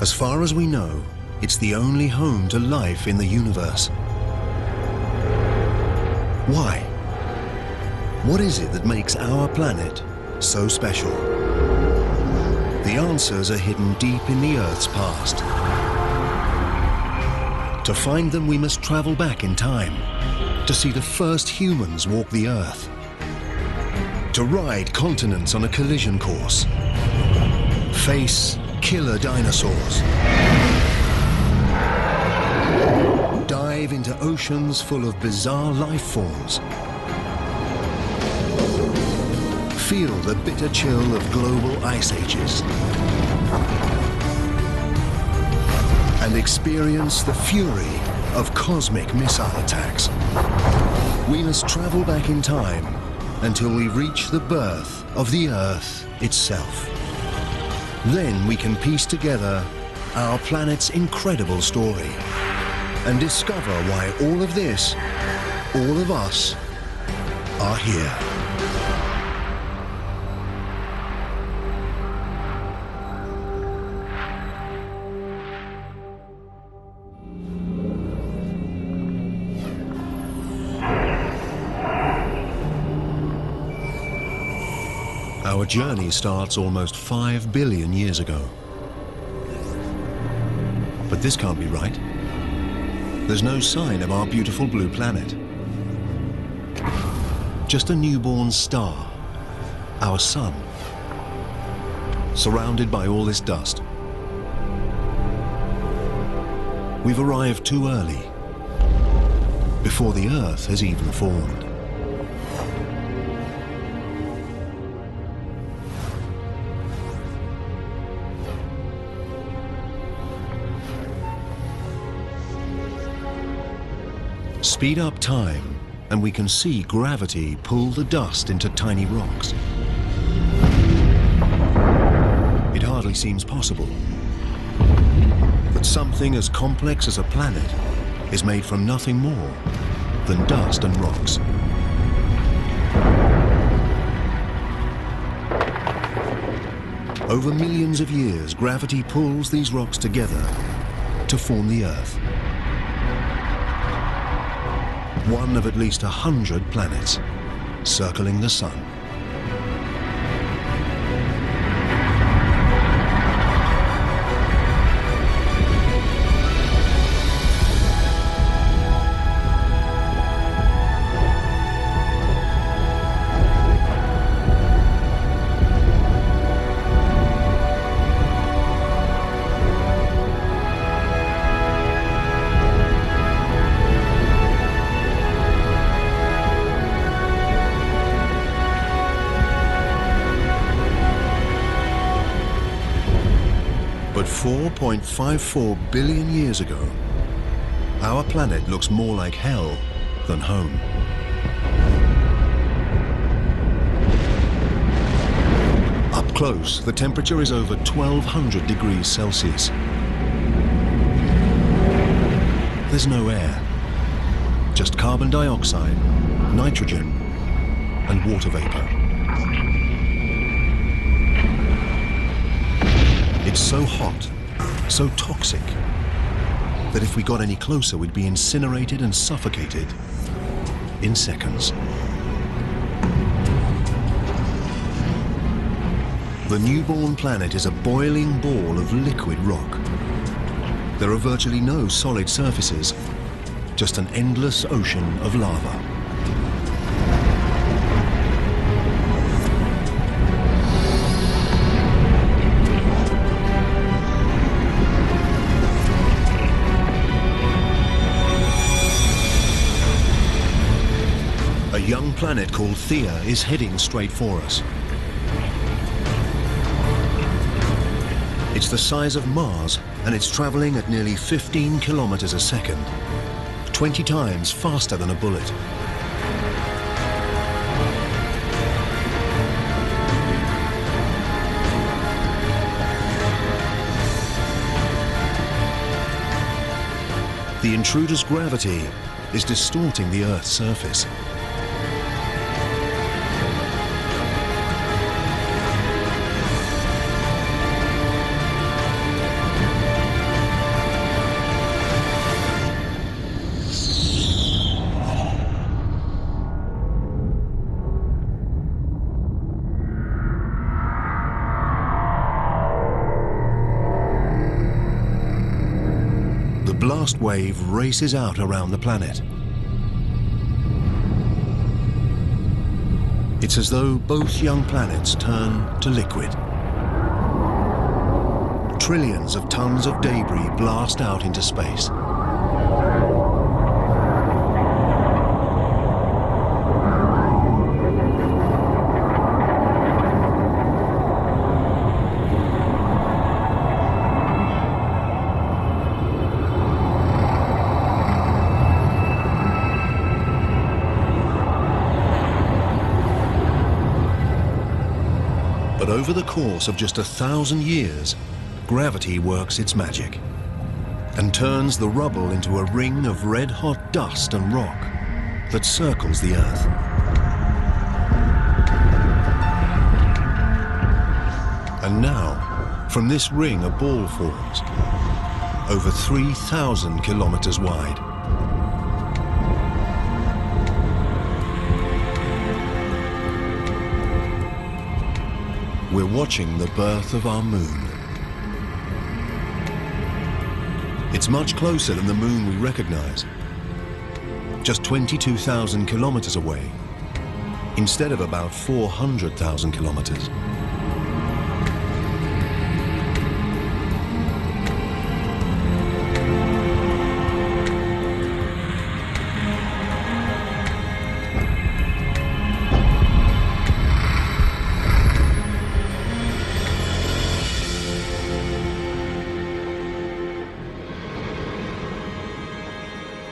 As far as we know, it's the only home to life in the universe. Why? What is it that makes our planet so special? The answers are hidden deep in the Earth's past. To find them, we must travel back in time, to see the first humans walk the Earth, to ride continents on a collision course, face killer dinosaurs, dive into oceans full of bizarre life forms, feel the bitter chill of global ice ages, and experience the fury of cosmic missile attacks. We must travel back in time until we reach the birth of the Earth itself. Then we can piece together our planet's incredible story and discover why all of this, all of us, are here. Our journey starts almost 5 billion years ago. But this can't be right. There's no sign of our beautiful blue planet. Just a newborn star, our sun, surrounded by all this dust. We've arrived too early, before the Earth has even formed. Speed up time, and we can see gravity pull the dust into tiny rocks. It hardly seems possible that something as complex as a planet is made from nothing more than dust and rocks. Over millions of years, gravity pulls these rocks together to form the Earth. One of at least 100 planets circling the sun. But 4.54 billion years ago, our planet looks more like hell than home. Up close, the temperature is over 1200 degrees Celsius. There's no air, just carbon dioxide, nitrogen, and water vapor. It's so hot, so toxic, that if we got any closer, we'd be incinerated and suffocated in seconds. The newborn planet is a boiling ball of liquid rock. There are virtually no solid surfaces, just an endless ocean of lava. A young planet called Theia is heading straight for us. It's the size of Mars, and it's traveling at nearly 15 kilometers a second, 20 times faster than a bullet. The intruder's gravity is distorting the Earth's surface. blast wave races out around the planet. It's as though both young planets turn to liquid. Trillions of tons of debris blast out into space. But over the course of just 1,000 years, gravity works its magic and turns the rubble into a ring of red-hot dust and rock that circles the Earth. And now, from this ring a ball forms, over 3,000 kilometers wide. We're watching the birth of our moon. It's much closer than the moon we recognize, just 22,000 kilometers away, instead of about 400,000 kilometers.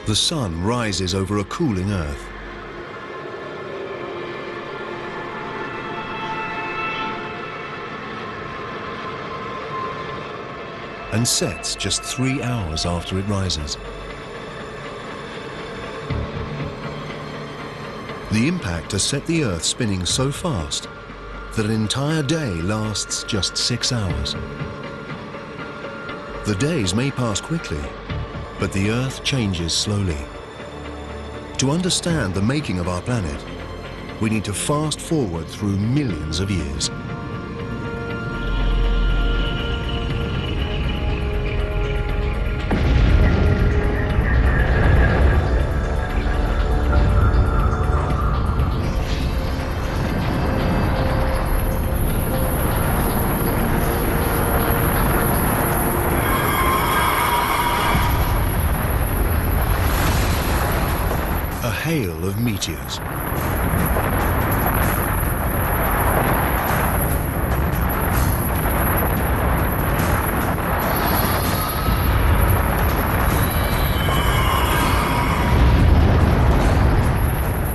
The sun rises over a cooling Earth. And sets just 3 hours after it rises. The impact has set the Earth spinning so fast that an entire day lasts just 6 hours. The days may pass quickly, but the Earth changes slowly. To understand the making of our planet, we need to fast forward through millions of years. A hail of meteors.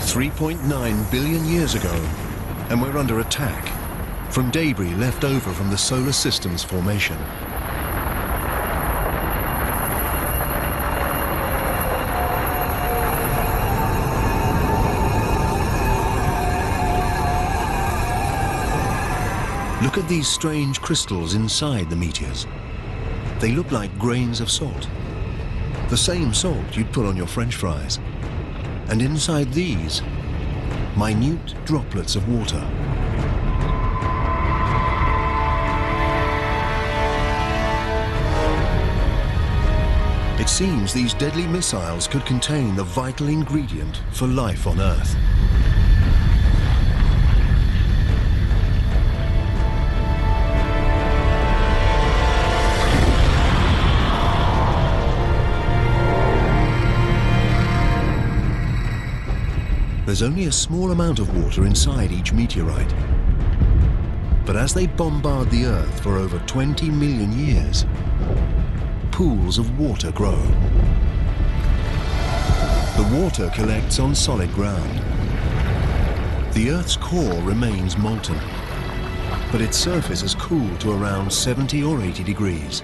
$3.9 billion years ago, and we're under attack from debris left over from the solar system's formation. Look at these strange crystals inside the meteors. They look like grains of salt. The same salt you'd put on your French fries. And inside these, minute droplets of water. It seems these deadly missiles could contain the vital ingredient for life on Earth. There's only a small amount of water inside each meteorite. But as they bombard the Earth for over 20 million years, pools of water grow. The water collects on solid ground. The Earth's core remains molten, but its surface has cooled to around 70 or 80 degrees,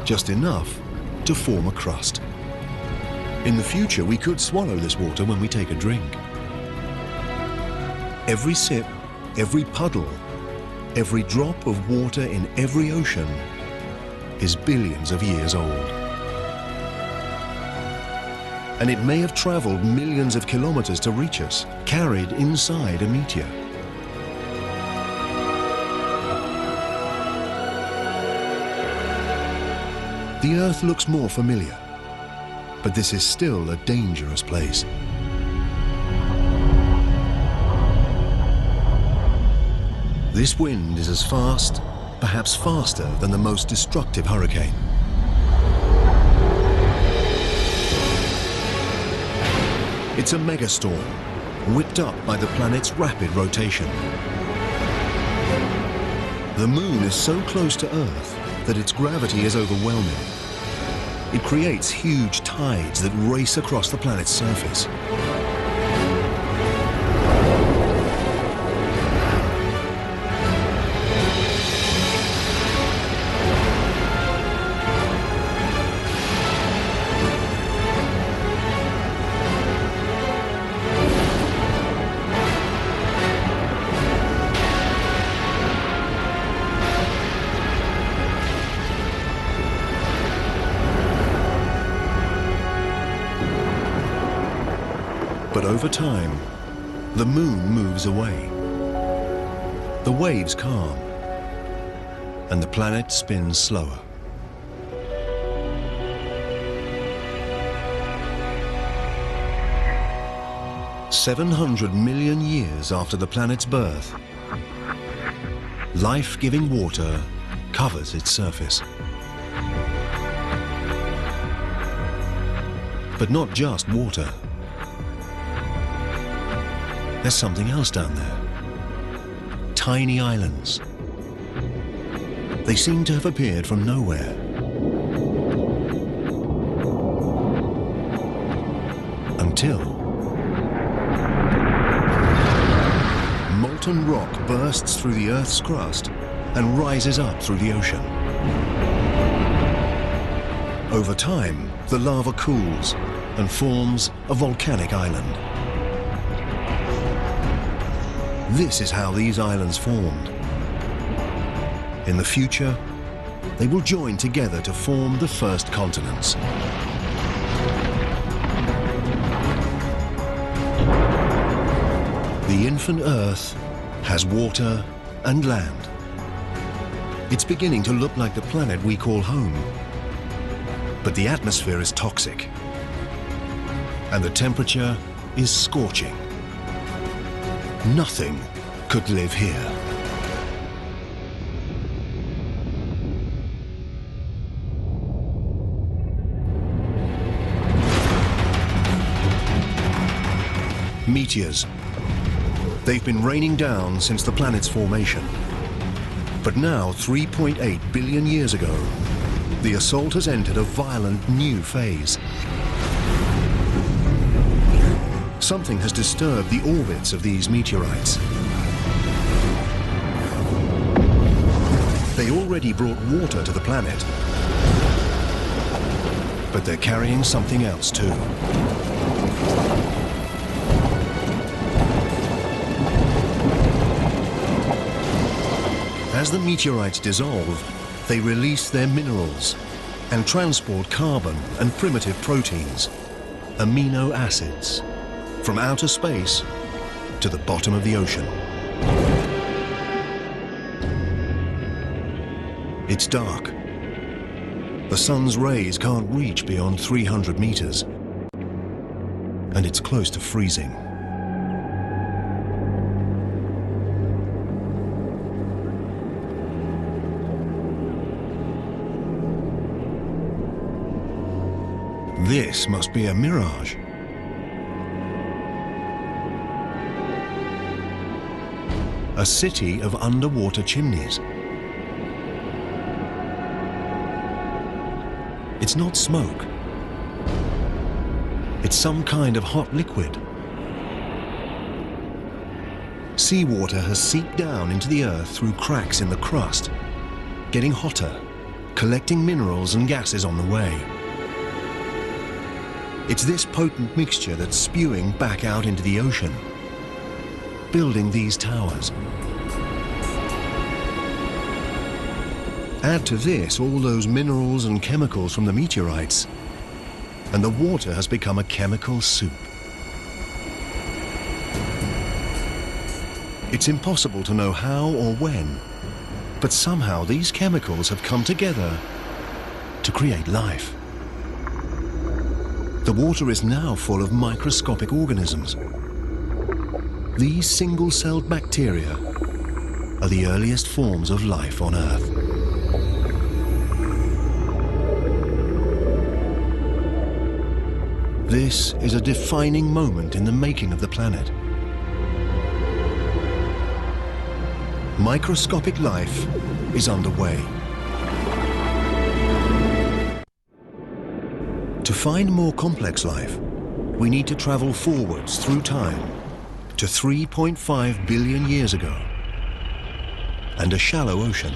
just enough to form a crust. In the future, we could swallow this water when we take a drink. Every sip, every puddle, every drop of water in every ocean is billions of years old. And it may have traveled millions of kilometers to reach us, carried inside a meteor. The Earth looks more familiar, but this is still a dangerous place. This wind is as fast, perhaps faster than the most destructive hurricane. It's a megastorm, whipped up by the planet's rapid rotation. The Moon is so close to Earth that its gravity is overwhelming. It creates huge tides that race across the planet's surface. But over time, the Moon moves away. The waves calm, and the planet spins slower. "700 million years after the planet's birth, life-giving water covers its surface. But not just water. There's something else down there. Tiny islands. They seem to have appeared from nowhere. Until molten rock bursts through the Earth's crust and rises up through the ocean. Over time, the lava cools and forms a volcanic island. This is how these islands formed. In the future, they will join together to form the first continents. The infant Earth has water and land. It's beginning to look like the planet we call home. But the atmosphere is toxic, and the temperature is scorching. Nothing could live here. Meteors. They've been raining down since the planet's formation. But now, 3.8 billion years ago, the assault has entered a violent new phase. Something has disturbed the orbits of these meteorites. They already brought water to the planet, but they're carrying something else too. As the meteorites dissolve, they release their minerals and transport carbon and primitive proteins, amino acids, from outer space to the bottom of the ocean. It's dark. The sun's rays can't reach beyond 300 meters, and it's close to freezing. This must be a mirage. A city of underwater chimneys. It's not smoke. It's some kind of hot liquid. Seawater has seeped down into the Earth through cracks in the crust, getting hotter, collecting minerals and gases on the way. It's this potent mixture that's spewing back out into the ocean, building these towers. Add to this all those minerals and chemicals from the meteorites, and the water has become a chemical soup. It's impossible to know how or when, but somehow these chemicals have come together to create life. The water is now full of microscopic organisms. These single-celled bacteria are the earliest forms of life on Earth. This is a defining moment in the making of the planet. Microscopic life is underway. To find more complex life, we need to travel forwards through time to 3.5 billion years ago and a shallow ocean.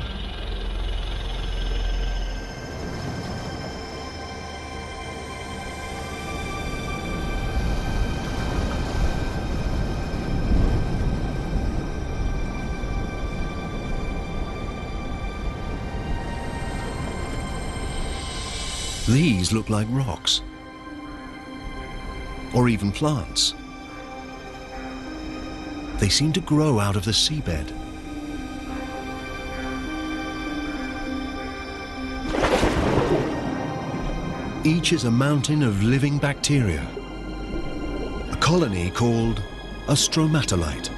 These look like rocks, or even plants. They seem to grow out of the seabed. Each is a mountain of living bacteria, a colony called a stromatolite.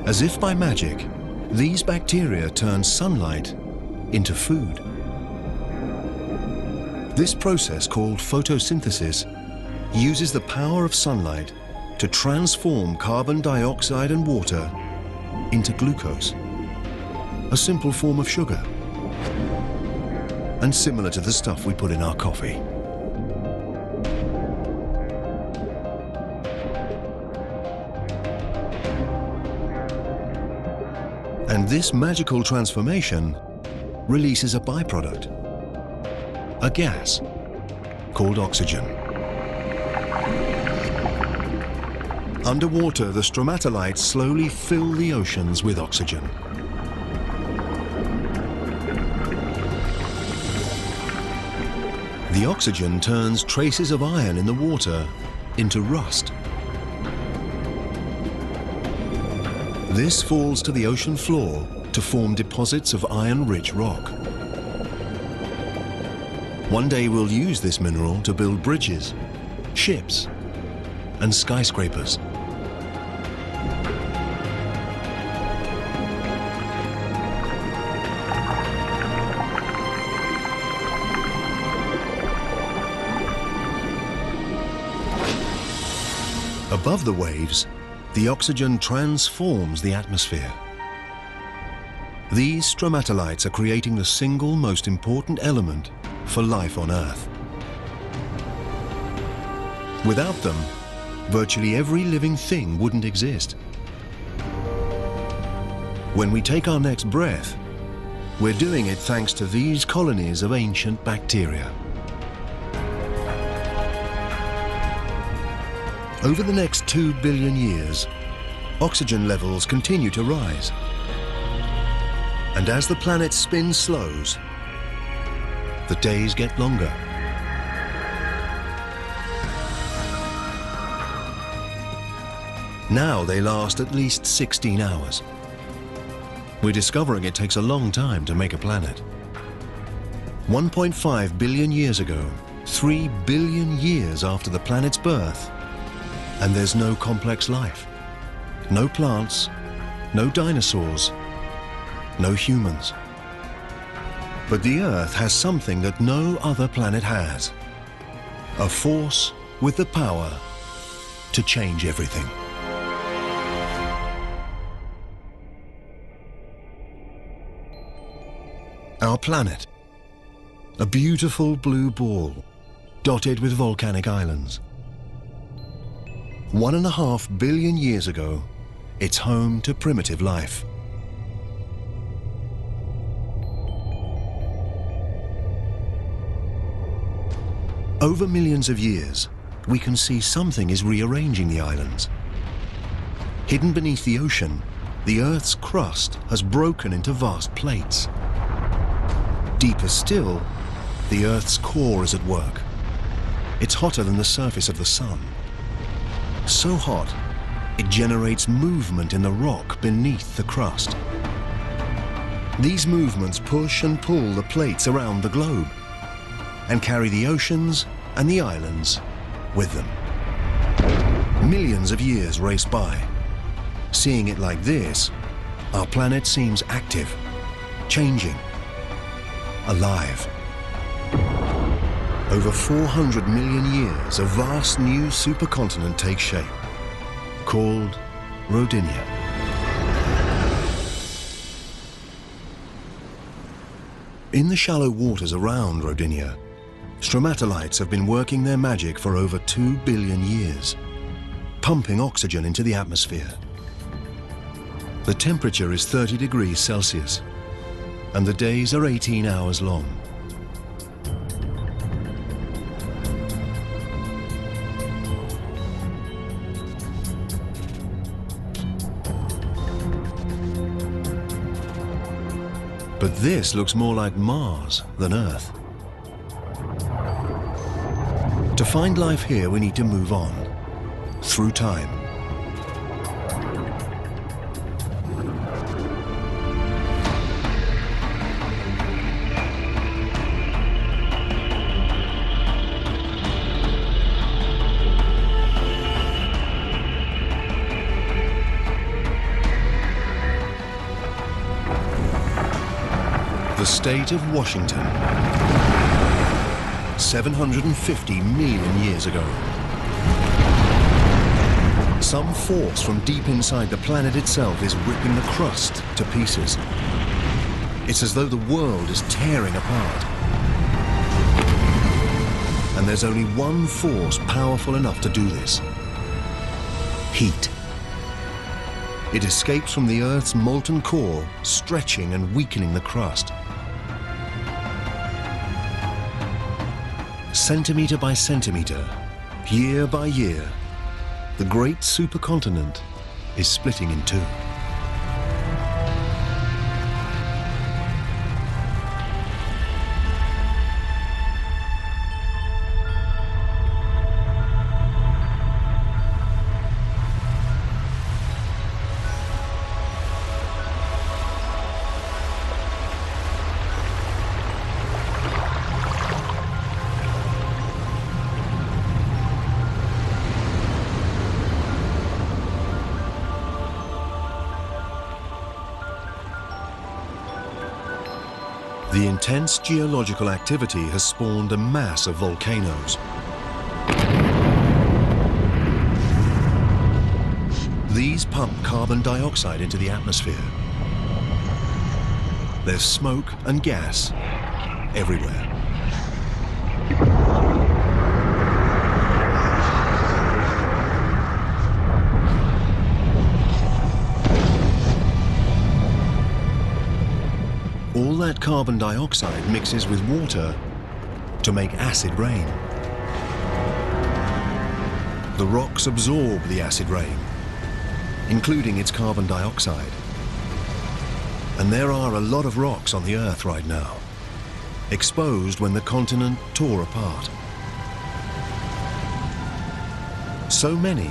As if by magic, these bacteria turn sunlight into food. This process, called photosynthesis, uses the power of sunlight to transform carbon dioxide and water into glucose, a simple form of sugar, and similar to the stuff we put in our coffee. And this magical transformation releases a byproduct, a gas called oxygen. Underwater, the stromatolites slowly fill the oceans with oxygen. The oxygen turns traces of iron in the water into rust. This falls to the ocean floor to form deposits of iron-rich rock. One day we'll use this mineral to build bridges, ships, and skyscrapers. Above the waves, the oxygen transforms the atmosphere. These stromatolites are creating the single most important element for life on Earth. Without them, virtually every living thing wouldn't exist. When we take our next breath, we're doing it thanks to these colonies of ancient bacteria. Over the next 2 billion years, oxygen levels continue to rise. And as the planet's spin slows, the days get longer. Now they last at least 16 hours. We're discovering it takes a long time to make a planet. 1.5 billion years ago, 3 billion years after the planet's birth, and there's no complex life. No plants, no dinosaurs, no humans. But the Earth has something that no other planet has. A force with the power to change everything. Our planet, a beautiful blue ball dotted with volcanic islands. 1.5 billion years ago, it's home to primitive life. Over millions of years, we can see something is rearranging the islands. Hidden beneath the ocean, the Earth's crust has broken into vast plates. Deeper still, the Earth's core is at work. It's hotter than the surface of the sun. So hot It generates movement in the rock beneath the crust. These movements push and pull the plates around the globe and carry the oceans and the islands with them. Millions of years race by. Seeing it like this, our planet seems active, changing, alive. Over 400 million years, a vast new supercontinent takes shape, called Rodinia. In the shallow waters around Rodinia, stromatolites have been working their magic for over 2 billion years, pumping oxygen into the atmosphere. The temperature is 30 degrees Celsius, and the days are 18 hours long. But this looks more like Mars than Earth. To find life here, we need to move on, through time. The state of Washington, 750 million years ago. Some force from deep inside the planet itself is ripping the crust to pieces. It's as though the world is tearing apart. And there's only one force powerful enough to do this: heat. It escapes from the Earth's molten core, stretching and weakening the crust. Centimeter by centimeter, year by year, the great supercontinent is splitting in two. The intense geological activity has spawned a mass of volcanoes. These pump carbon dioxide into the atmosphere. There's smoke and gas everywhere. All that carbon dioxide mixes with water to make acid rain. The rocks absorb the acid rain, including its carbon dioxide. And there are a lot of rocks on the Earth right now, exposed when the continent tore apart. So many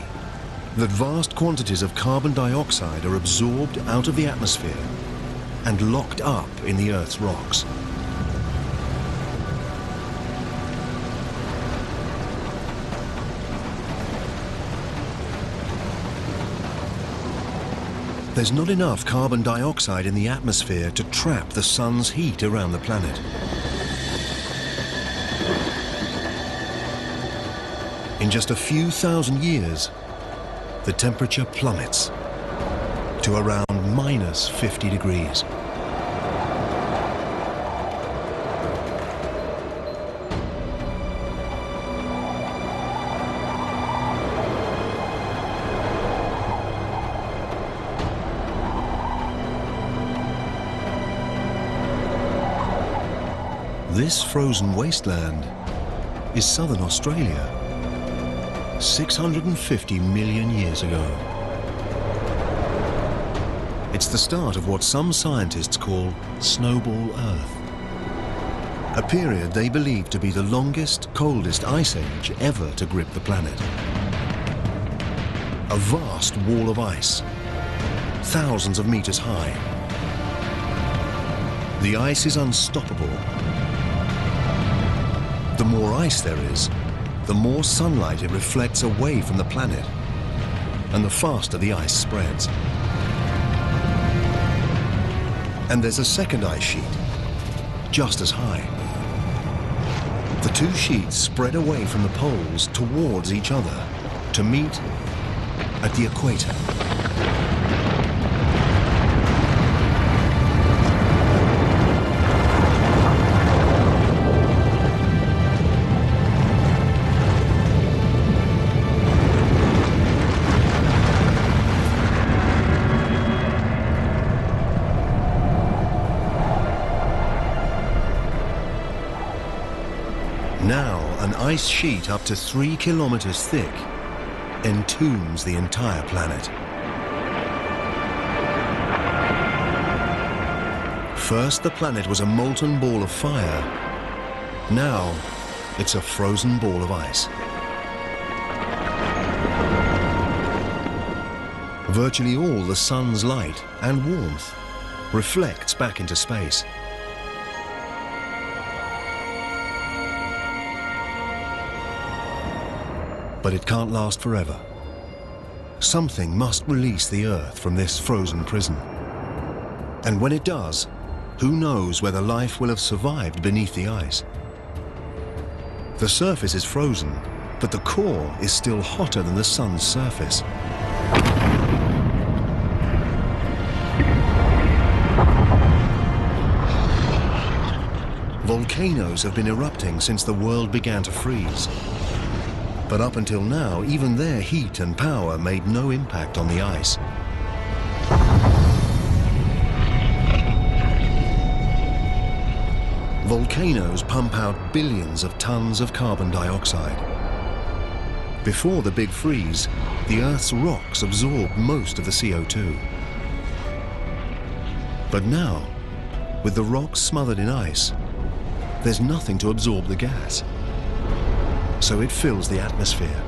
that vast quantities of carbon dioxide are absorbed out of the atmosphere and locked up in the Earth's rocks. There's not enough carbon dioxide in the atmosphere to trap the sun's heat around the planet. In just a few thousand years, the temperature plummets to around minus 50 degrees. This frozen wasteland is southern Australia, 650 million years ago. It's the start of what some scientists call Snowball Earth, a period they believe to be the longest, coldest ice age ever to grip the planet. a vast wall of ice, thousands of meters high. The ice is unstoppable. The more ice there is, the more sunlight it reflects away from the planet, and the faster the ice spreads. And there's a second ice sheet, just as high. The two sheets spread away from the poles towards each other to meet at the equator. Now, an ice sheet up to 3 kilometers thick entombs the entire planet. First, the planet was a molten ball of fire. Now, it's a frozen ball of ice. Virtually all the sun's light and warmth reflects back into space. But it can't last forever. Something must release the Earth from this frozen prison. And when it does, who knows whether life will have survived beneath the ice? The surface is frozen, but the core is still hotter than the sun's surface. Volcanoes have been erupting since the world began to freeze. But up until now, even their heat and power made no impact on the ice. Volcanoes pump out billions of tons of carbon dioxide. Before the big freeze, the Earth's rocks absorbed most of the CO2. But now, with the rocks smothered in ice, there's nothing to absorb the gas. So it fills the atmosphere.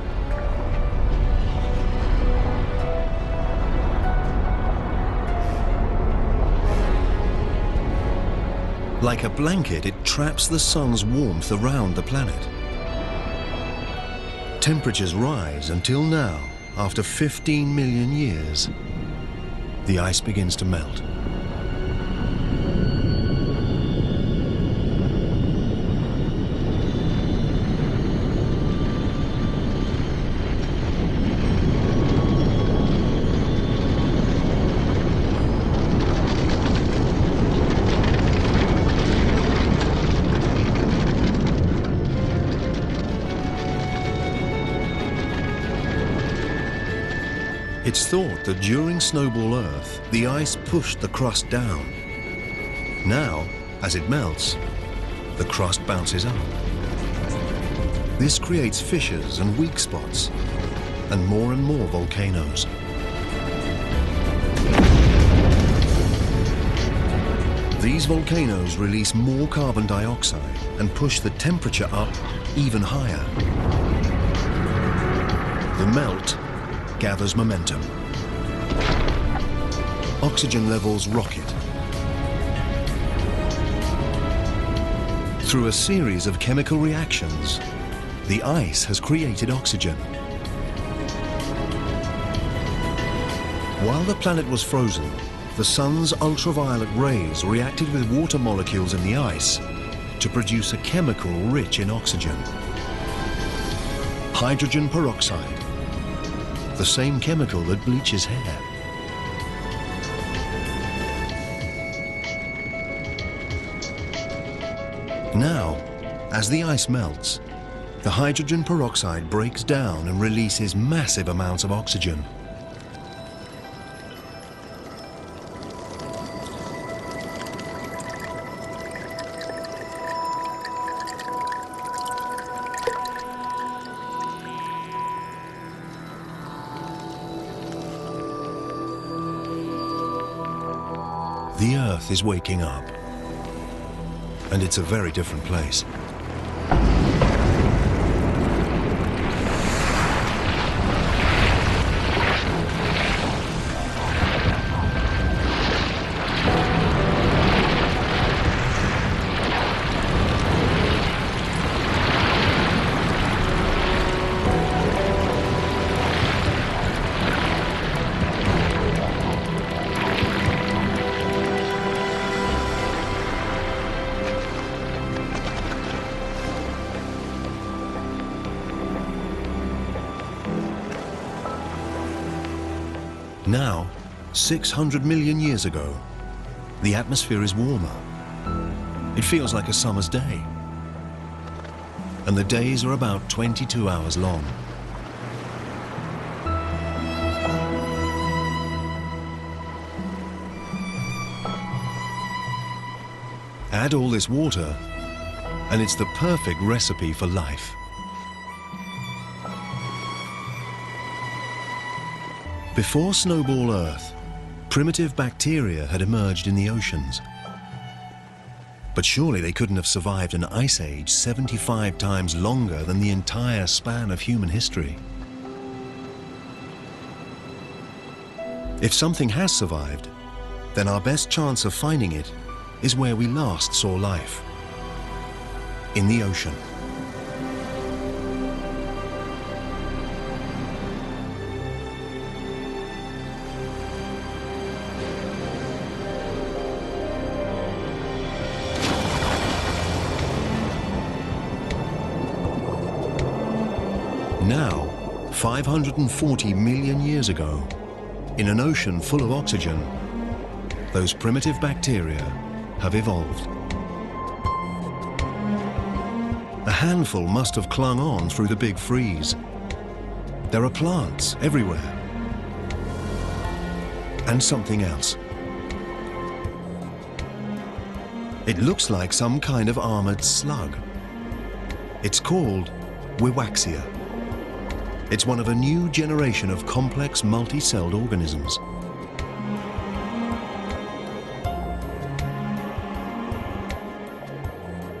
Like a blanket, it traps the sun's warmth around the planet. Temperatures rise until now, after 15 million years, the ice begins to melt. It's thought that during Snowball Earth, the ice pushed the crust down. Now, as it melts, the crust bounces up. This creates fissures and weak spots, and more volcanoes. These volcanoes release more carbon dioxide and push the temperature up even higher. The melt gathers momentum. Oxygen levels rocket. Through a series of chemical reactions, the ice has created oxygen. While the planet was frozen, the sun's ultraviolet rays reacted with water molecules in the ice to produce a chemical rich in oxygen. Hydrogen peroxide, the same chemical that bleaches hair. Now, as the ice melts, the hydrogen peroxide breaks down and releases massive amounts of oxygen. The Earth is waking up, and it's a very different place. Now, 600 million years ago, the atmosphere is warmer. It feels like a summer's day. And the days are about 22 hours long. Add all this water, and it's the perfect recipe for life. Before Snowball Earth, primitive bacteria had emerged in the oceans. But surely they couldn't have survived an ice age 75 times longer than the entire span of human history. If something has survived, then our best chance of finding it is where we last saw life, in the ocean. Now, 540 million years ago, in an ocean full of oxygen, those primitive bacteria have evolved. A handful must have clung on through the big freeze. There are plants everywhere. And something else. It looks like some kind of armored slug. It's called Wiwaxia. It's one of a new generation of complex multi-celled organisms.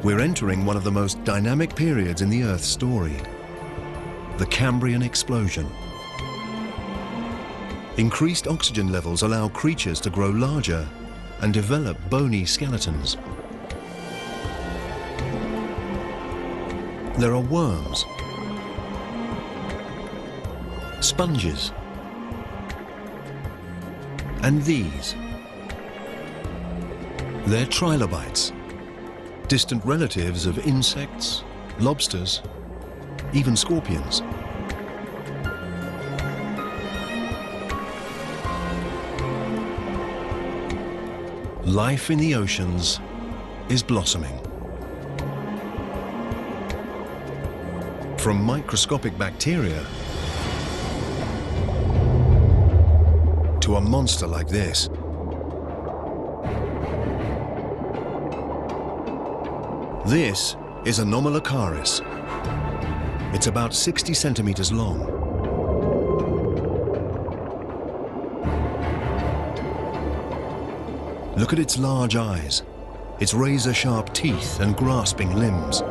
We're entering one of the most dynamic periods in the Earth's story, the Cambrian explosion. Increased oxygen levels allow creatures to grow larger and develop bony skeletons. There are worms, sponges, and these. They're trilobites, distant relatives of insects, lobsters, even scorpions. Life in the oceans is blossoming. From microscopic bacteria to a monster like this. This is Anomalocaris. It's about 60 centimeters long. Look at its large eyes, its razor-sharp teeth and grasping limbs.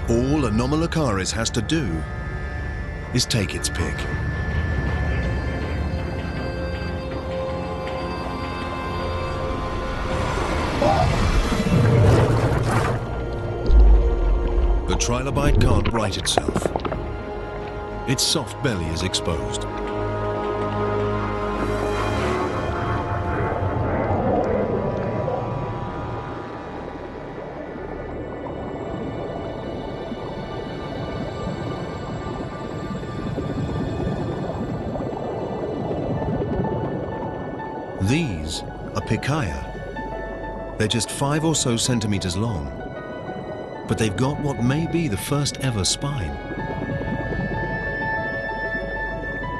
All Anomalocaris has to do is take its pick. The trilobite can't right itself. Its soft belly is exposed. These are Picaia. They're just 5 or so centimeters long, but they've got what may be the first ever spine.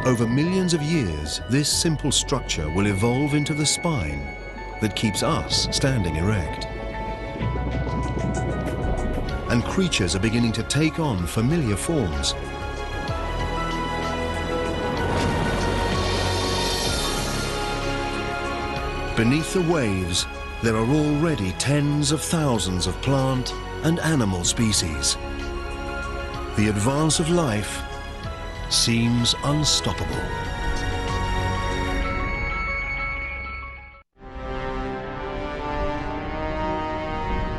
Over millions of years, this simple structure will evolve into the spine that keeps us standing erect. And creatures are beginning to take on familiar forms. Beneath the waves, there are already tens of thousands of plant and animal species. The advance of life seems unstoppable.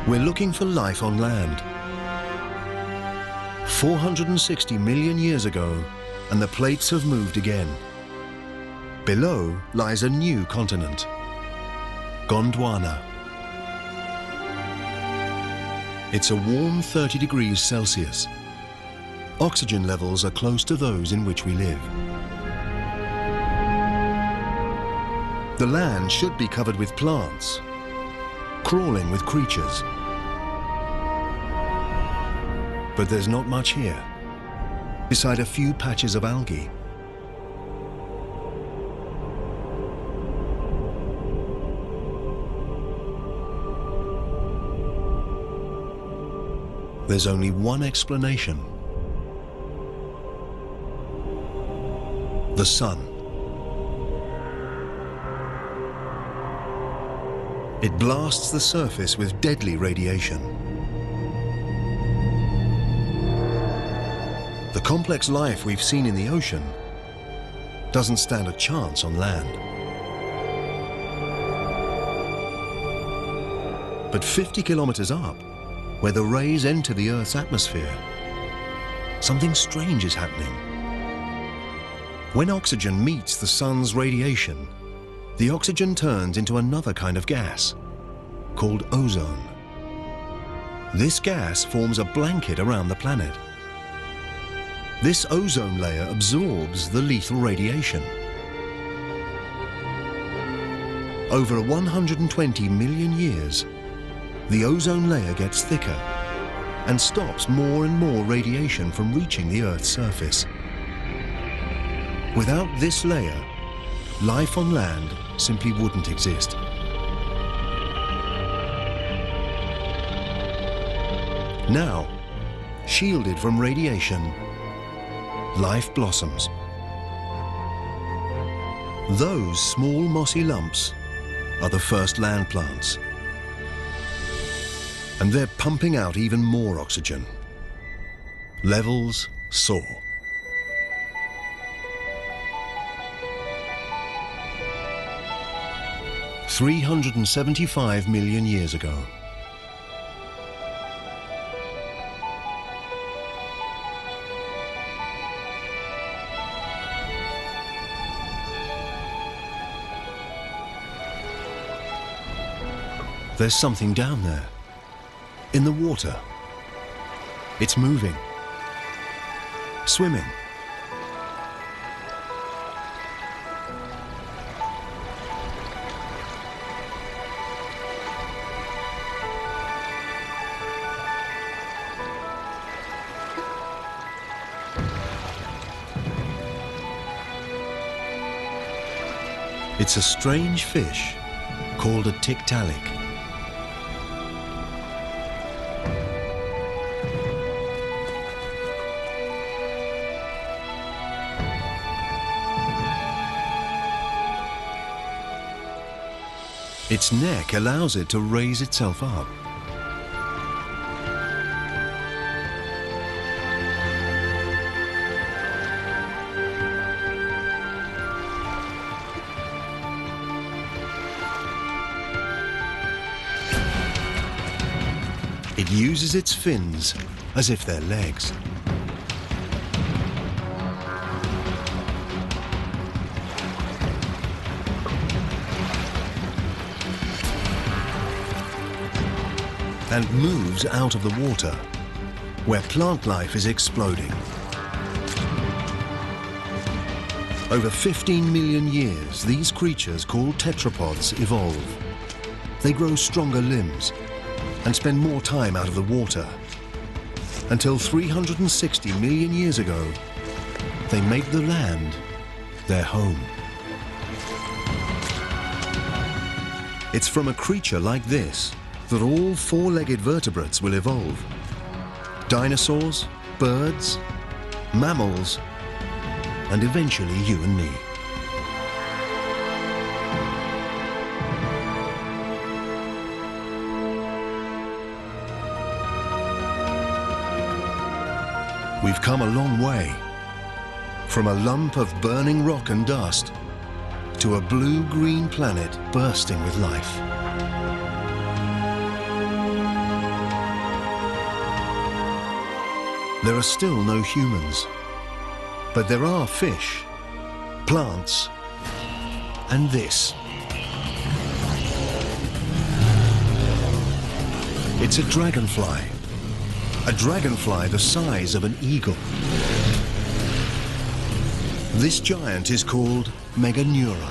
We're looking for life on land. 460 million years ago, and the plates have moved again. Below lies a new continent, Gondwana. It's a warm 30 degrees Celsius. Oxygen levels are close to those in which we live. The land should be covered with plants, crawling with creatures. But there's not much here, beside a few patches of algae. There's only one explanation. The sun. It blasts the surface with deadly radiation. The complex life we've seen in the ocean doesn't stand a chance on land. But 50 kilometers up, where the rays enter the Earth's atmosphere, something strange is happening. When oxygen meets the sun's radiation, the oxygen turns into another kind of gas, called ozone. This gas forms a blanket around the planet. This ozone layer absorbs the lethal radiation. Over 120 million years, the ozone layer gets thicker and stops more and more radiation from reaching the Earth's surface. Without this layer, life on land simply wouldn't exist. Now, shielded from radiation, life blossoms. Those small mossy lumps are the first land plants. And they're pumping out even more oxygen. Levels soar. $375 million years ago. There's something down there. In the water. It's moving. Swimming. It's a strange fish called a tiktaalik. Its neck allows it to raise itself up. It uses its fins as if they're legs. And moves out of the water, where plant life is exploding. Over 15 million years, these creatures called tetrapods evolve. They grow stronger limbs and spend more time out of the water. Until 360 million years ago, they make the land their home. It's from a creature like this that all four-legged vertebrates will evolve. Dinosaurs, birds, mammals, and eventually you and me. We've come a long way, from a lump of burning rock and dust to a blue-green planet bursting with life. There are still no humans, But there are fish, plants, and this. It's a dragonfly. A dragonfly the size of an eagle. This giant is called Meganeura.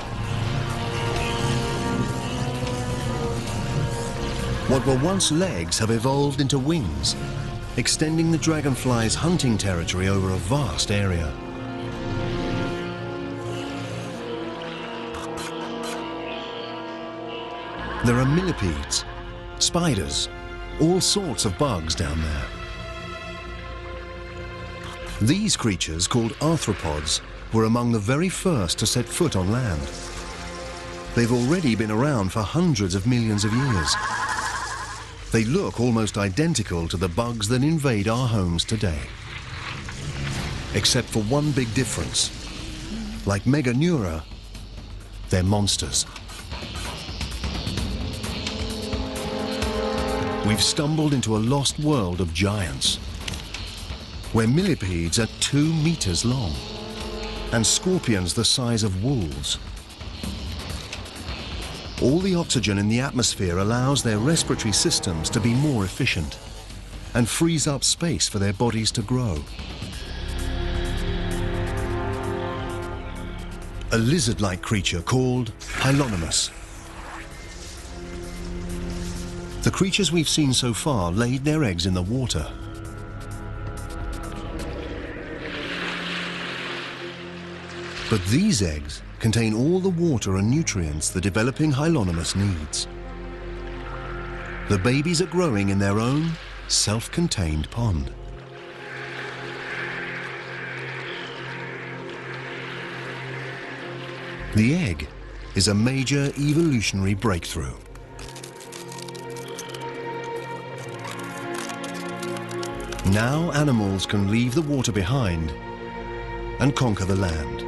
What were once legs have evolved into wings, extending the dragonfly's hunting territory over a vast area. There are millipedes, spiders, all sorts of bugs down there. These creatures, called arthropods, were among the very first to set foot on land. They've already been around for hundreds of millions of years. They look almost identical to the bugs that invade our homes today. Except for one big difference. Like Meganeura, they're monsters. We've stumbled into a lost world of giants, where millipedes are 2 meters long, and scorpions the size of wolves. All the oxygen in the atmosphere allows their respiratory systems to be more efficient and frees up space for their bodies to grow. A lizard-like creature called Hylonomus. The creatures we've seen so far laid their eggs in the water. But these eggs contain all the water and nutrients the developing Hylonomus needs. The babies are growing in their own self-contained pond. The egg is a major evolutionary breakthrough. Now animals can leave the water behind and conquer the land.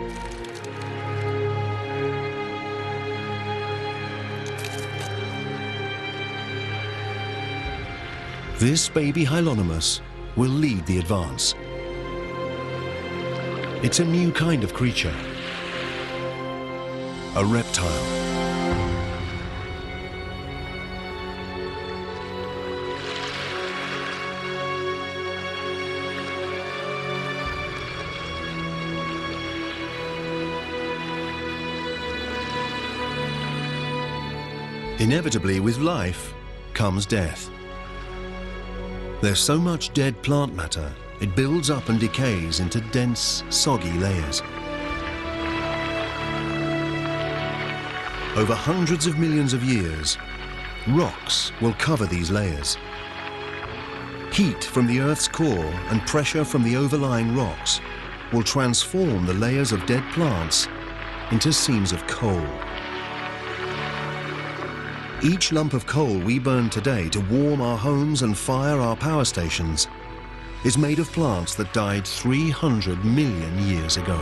This baby Hylonomus will lead the advance. It's a new kind of creature, a reptile. Inevitably, with life comes death. There's so much dead plant matter, it builds up and decays into dense, soggy layers. Over hundreds of millions of years, rocks will cover these layers. Heat from the Earth's core and pressure from the overlying rocks will transform the layers of dead plants into seams of coal. Each lump of coal we burn today to warm our homes and fire our power stations is made of plants that died 300 million years ago.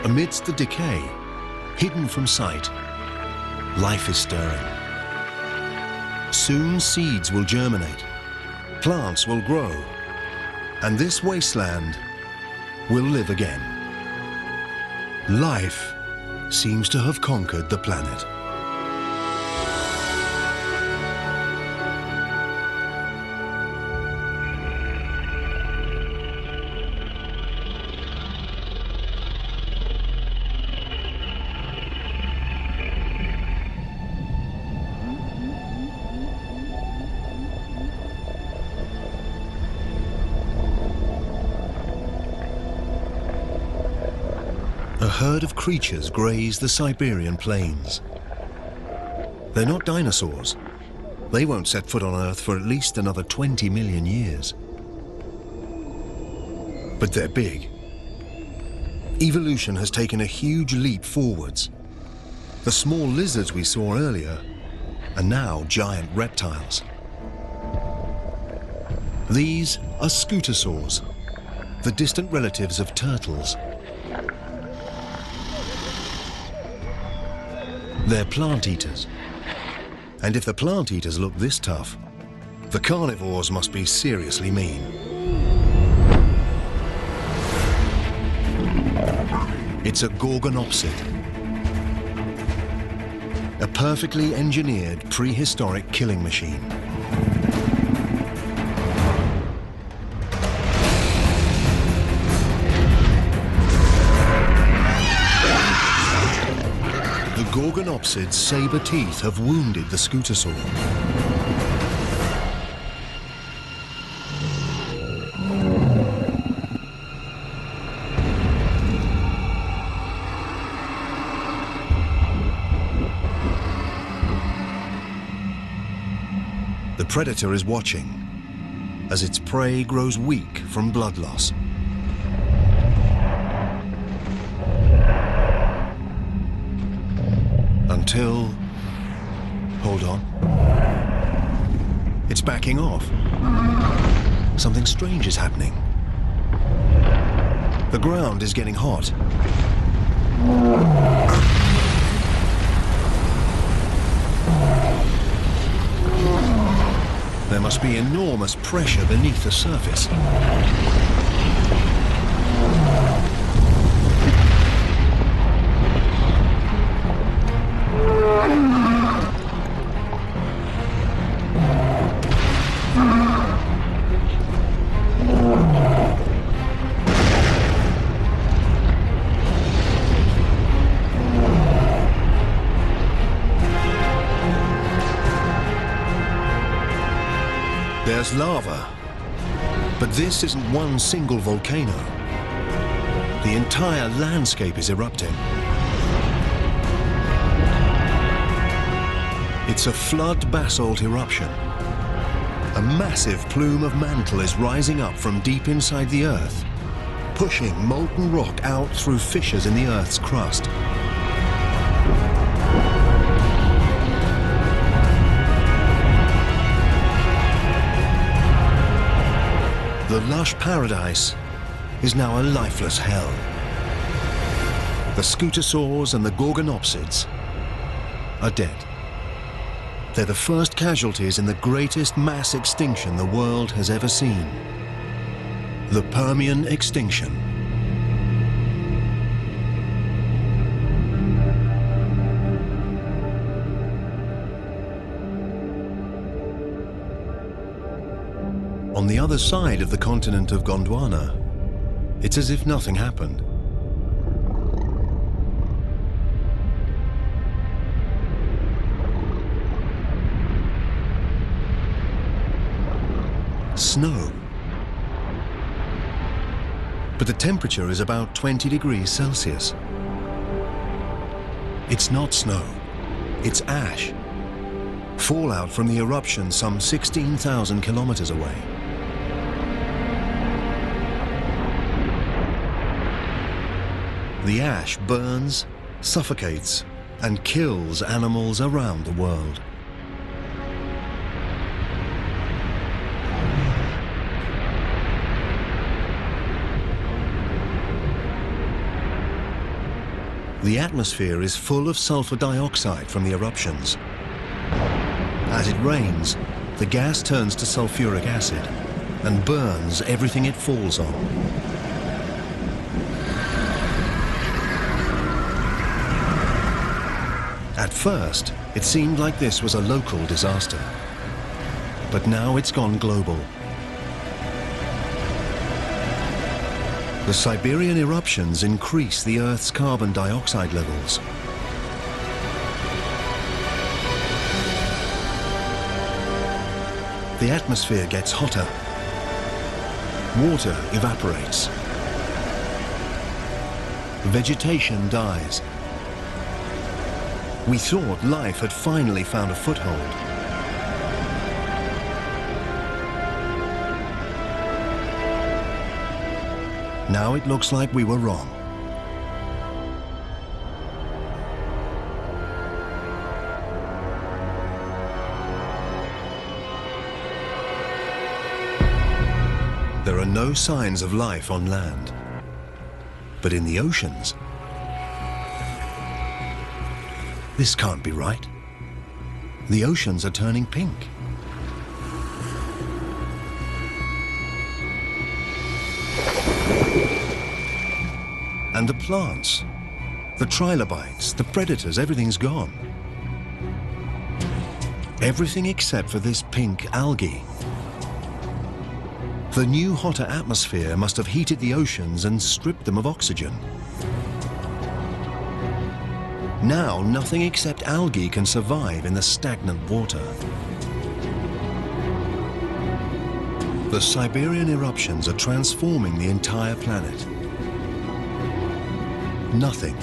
Amidst the decay, hidden from sight, life is stirring. Soon seeds will germinate, plants will grow, and this wasteland will live again. Life seems to have conquered the planet. A herd of creatures graze the Siberian plains. They're not dinosaurs. They won't set foot on Earth for at least another 20 million years. But they're big. Evolution has taken a huge leap forwards. The small lizards we saw earlier are now giant reptiles. These are scutosaurs, the distant relatives of turtles. They're plant eaters, And if the plant eaters look this tough, the carnivores must be seriously mean. It's a Gorgonopsid, a perfectly engineered prehistoric killing machine. The Gorgonopsid's saber teeth have wounded the scutosaur. The predator is watching as its prey grows weak from blood loss. Until, hold on, it's backing off. Something strange is happening. The ground is getting hot. There must be enormous pressure beneath the surface. There's lava, but this isn't one single volcano. The entire landscape is erupting. It's a flood basalt eruption. A massive plume of mantle is rising up from deep inside the Earth, pushing molten rock out through fissures in the Earth's crust. The lush paradise is now a lifeless hell. The scutosaurs and the Gorgonopsids are dead. They're the first casualties in the greatest mass extinction the world has ever seen. The Permian extinction. On the other side of the continent of Gondwana, it's as if nothing happened. Snow. But the temperature is about 20 degrees Celsius. It's not snow, it's ash. Fallout from the eruption some 16,000 kilometers away. The ash burns, suffocates, and kills animals around the world. The atmosphere is full of sulfur dioxide from the eruptions. As it rains, the gas turns to sulfuric acid and burns everything it falls on. At first, it seemed like this was a local disaster, but now it's gone global. The Siberian eruptions increase the Earth's carbon dioxide levels. The atmosphere gets hotter. Water evaporates. Vegetation dies. We thought life had finally found a foothold. Now it looks like we were wrong. There are no signs of life on land, but in the oceans, this can't be right. The oceans are turning pink. And the plants, the trilobites, the predators, everything's gone. Everything except for this pink algae. The new hotter atmosphere must have heated the oceans and stripped them of oxygen. Now, nothing except algae can survive in the stagnant water. The Siberian eruptions are transforming the entire planet. Nothing,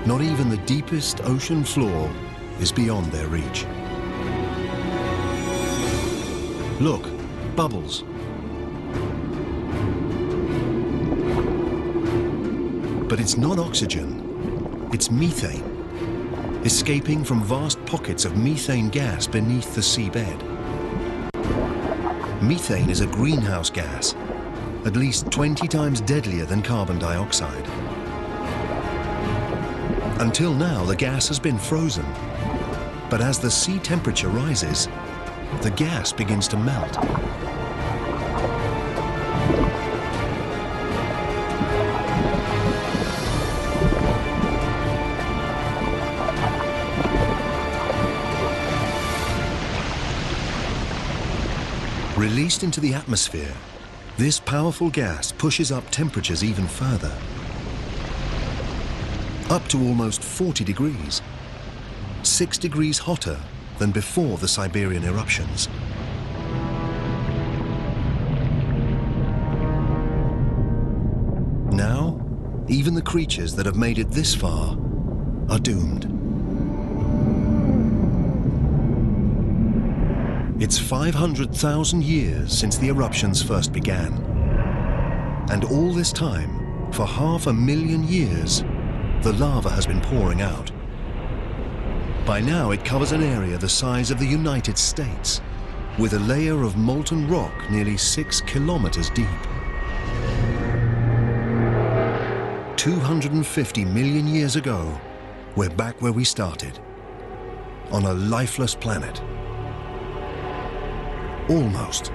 not even the deepest ocean floor, is beyond their reach. Look, bubbles. But it's not oxygen, it's methane, escaping from vast pockets of methane gas beneath the seabed. Methane is a greenhouse gas, at least 20 times deadlier than carbon dioxide. Until now, the gas has been frozen, but as the sea temperature rises, the gas begins to melt. Released into the atmosphere, this powerful gas pushes up temperatures even further, up to almost 40 degrees, 6 degrees hotter than before the Siberian eruptions. Now, even the creatures that have made it this far are doomed. It's 500,000 years since the eruptions first began. And all this time, for 500,000 years, the lava has been pouring out. By now, it covers an area the size of the United States, with a layer of molten rock nearly 6 kilometers deep. 250 million years ago, we're back where we started, on a lifeless planet. Almost.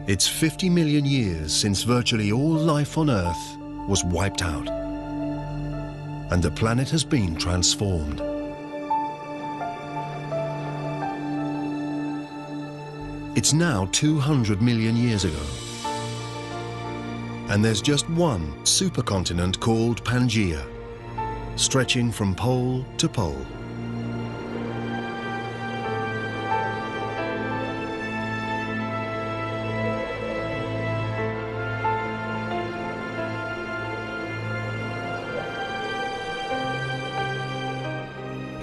It's 50 million years since virtually all life on Earth was wiped out, and the planet has been transformed. It's now 200 million years ago, and there's just one supercontinent called Pangaea, stretching from pole to pole.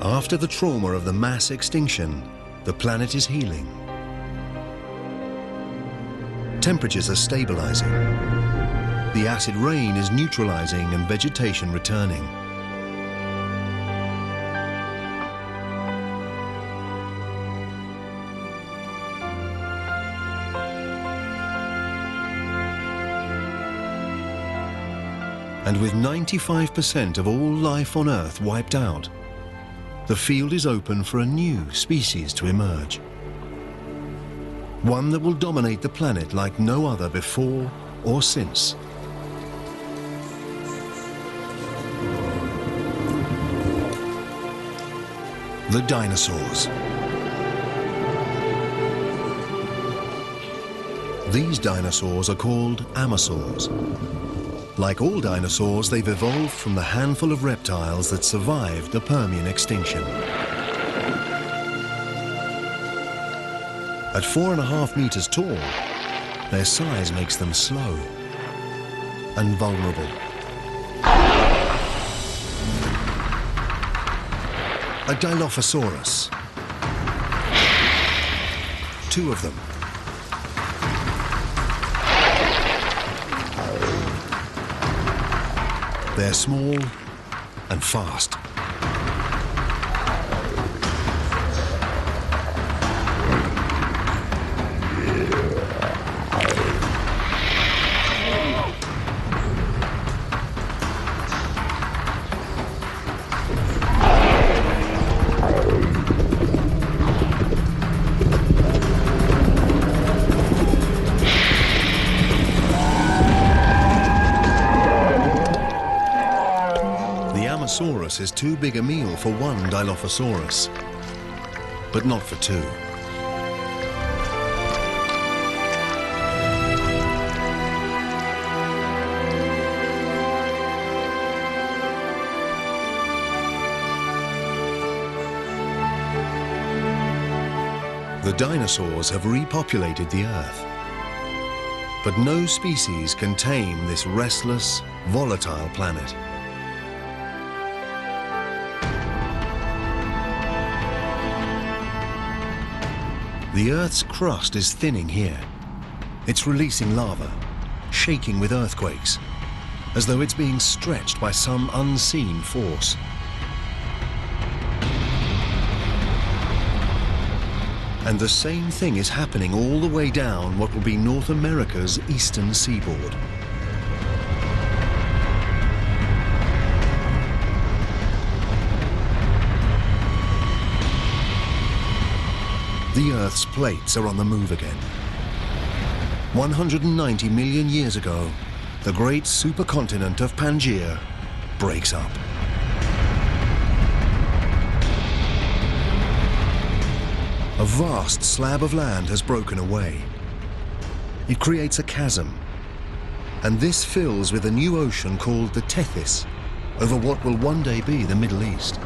After the trauma of the mass extinction, the planet is healing. Temperatures are stabilizing. The acid rain is neutralizing and vegetation returning. And with 95% of all life on Earth wiped out, the field is open for a new species to emerge. One that will dominate the planet like no other before or since. The dinosaurs. These dinosaurs are called amosaurs. Like all dinosaurs, they've evolved from the handful of reptiles that survived the Permian extinction. At 4.5 meters tall, their size makes them slow and vulnerable. A Dilophosaurus. 2 of them. They're small and fast. Dilophosaurus is too big a meal for one Dilophosaurus, but not for two. The dinosaurs have repopulated the Earth, but no species can tame this restless, volatile planet. The Earth's crust is thinning here. It's releasing lava, shaking with earthquakes, as though it's being stretched by some unseen force. And the same thing is happening all the way down what will be North America's eastern seaboard. The Earth's plates are on the move again. 190 million years ago, the great supercontinent of Pangaea breaks up. A vast slab of land has broken away. It creates a chasm, and this fills with a new ocean called the Tethys, over what will one day be the Middle East.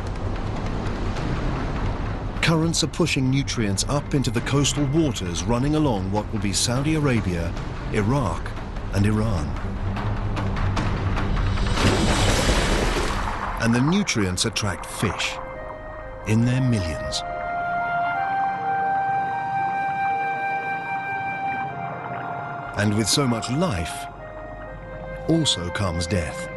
Currents are pushing nutrients up into the coastal waters running along what will be Saudi Arabia, Iraq, and Iran. And the nutrients attract fish in their millions. And with so much life, also comes death.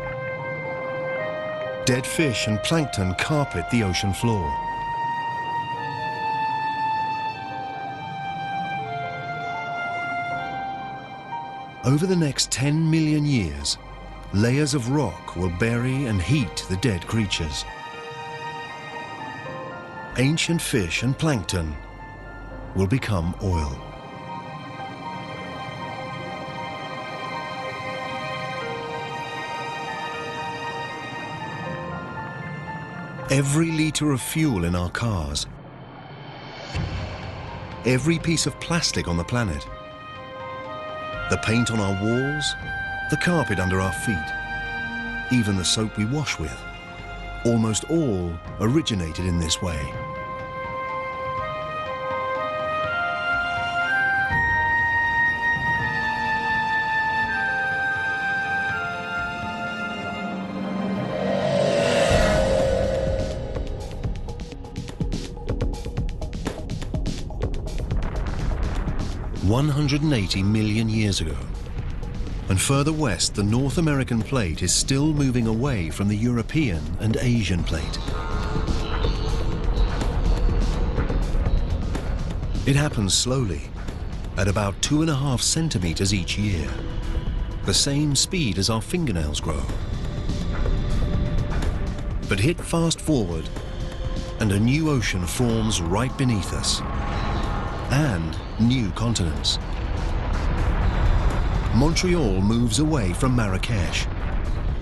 Dead fish and plankton carpet the ocean floor. Over the next 10 million years, layers of rock will bury and heat the dead creatures. Ancient fish and plankton will become oil. Every liter of fuel in our cars, every piece of plastic on the planet, the paint on our walls, the carpet under our feet, even the soap we wash with, almost all originated in this way. $180 million years ago, and further west the North American plate is still moving away from the European and Asian plate. It happens slowly, at about 2.5 centimeters each year, the same speed as our fingernails grow. But hit fast forward, and a new ocean forms right beneath us, and new continents. Montreal moves away from Marrakesh,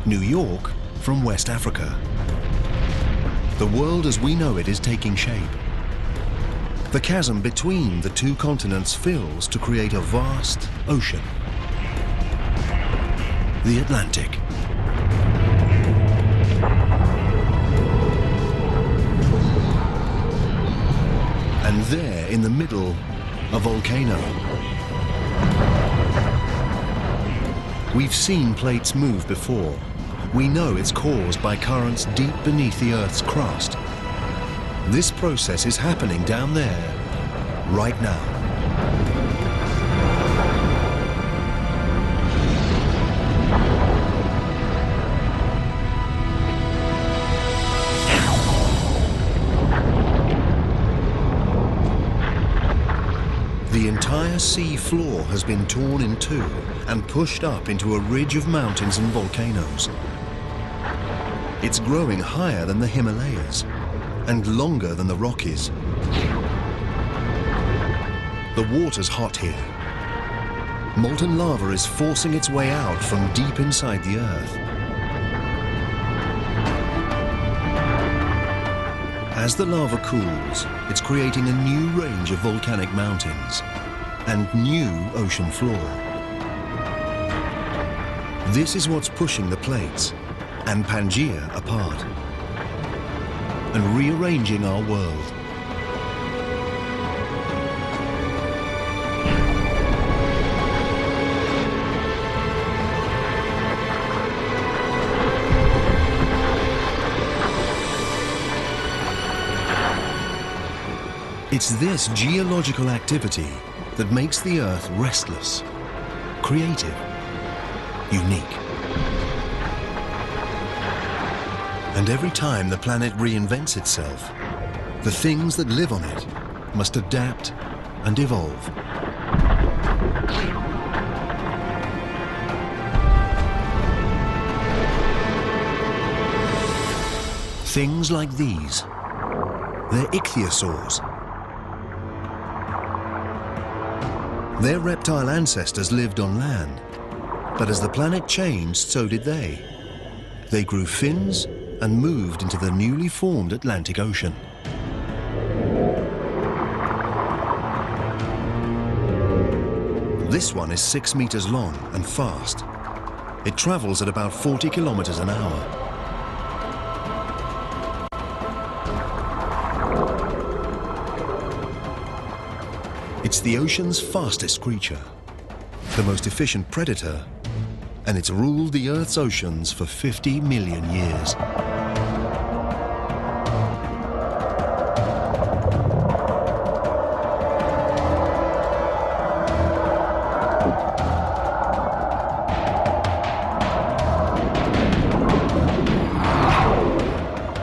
New York from West Africa. The world as we know it is taking shape. The chasm between the two continents fills to create a vast ocean, the Atlantic. And there in the middle, a volcano. We've seen plates move before. We know it's caused by currents deep beneath the Earth's crust. This process is happening down there, right now. The entire sea floor has been torn in two and pushed up into a ridge of mountains and volcanoes. It's growing higher than the Himalayas and longer than the Rockies. The water's hot here. Molten lava is forcing its way out from deep inside the Earth. As the lava cools, it's creating a new range of volcanic mountains and new ocean floor. This is what's pushing the plates and Pangaea apart and rearranging our world. It's this geological activity that makes the Earth restless, creative, unique. And every time the planet reinvents itself, the things that live on it must adapt and evolve. Things like these, they're ichthyosaurs. Their reptile ancestors lived on land, but as the planet changed, so did they. They grew fins and moved into the newly formed Atlantic Ocean. This one is 6 meters long and fast. It travels at about 40 kilometers an hour. It's the ocean's fastest creature, the most efficient predator, and it's ruled the Earth's oceans for 50 million years.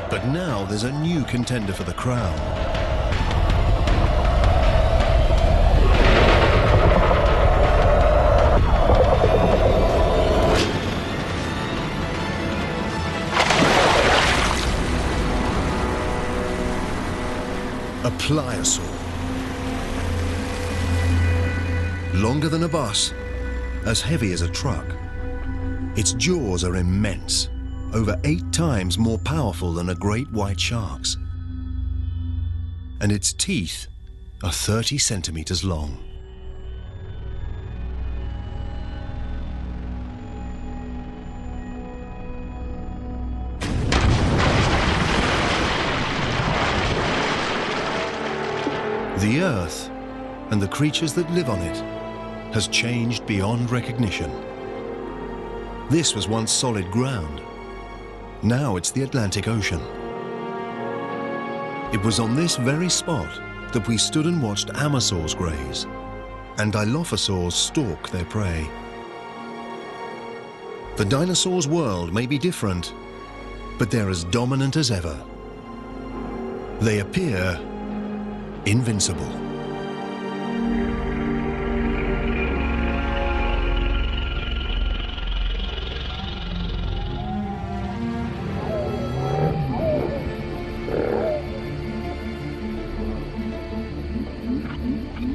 But now there's a new contender for the crown. A pliosaur. Longer than a bus, as heavy as a truck. Its jaws are immense, over 8 times more powerful than a great white shark's. And its teeth are 30 centimeters long. The Earth, and the creatures that live on it, has changed beyond recognition. This was once solid ground. Now it's the Atlantic Ocean. It was on this very spot that we stood and watched Amazons graze and Dilophosaurs stalk their prey. The dinosaurs' world may be different, but they're as dominant as ever. They appear invincible.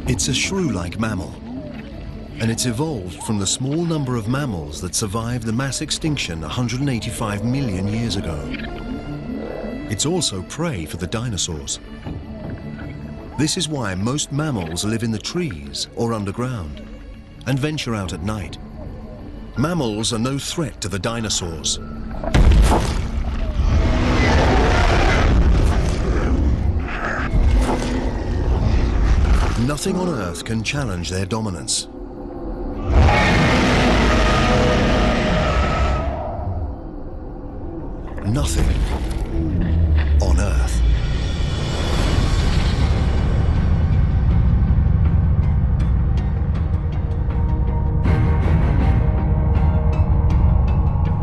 It's a shrew-like mammal, and it's evolved from the small number of mammals that survived the mass extinction 185 million years ago. It's also prey for the dinosaurs. This is why most mammals live in the trees or underground and venture out at night. Mammals are no threat to the dinosaurs. Nothing on Earth can challenge their dominance. Nothing on Earth.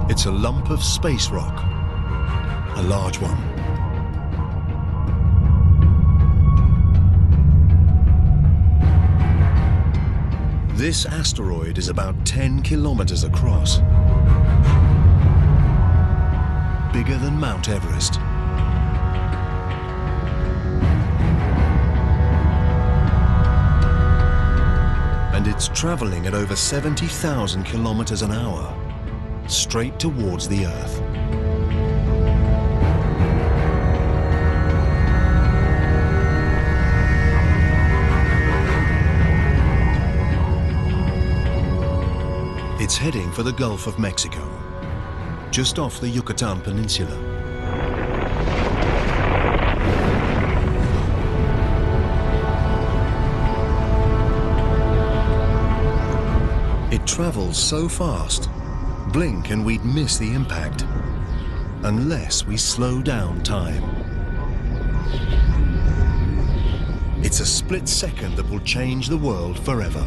It's a lump of space rock, a large one. This asteroid is about 10 kilometers across, bigger than Mount Everest. And it's traveling at over 70,000 kilometers an hour, straight towards the Earth. heading for the Gulf of Mexico, just off the Yucatan Peninsula. It travels so fast, blink and we'd miss the impact, unless we slow down time. It's a split second that will change the world forever.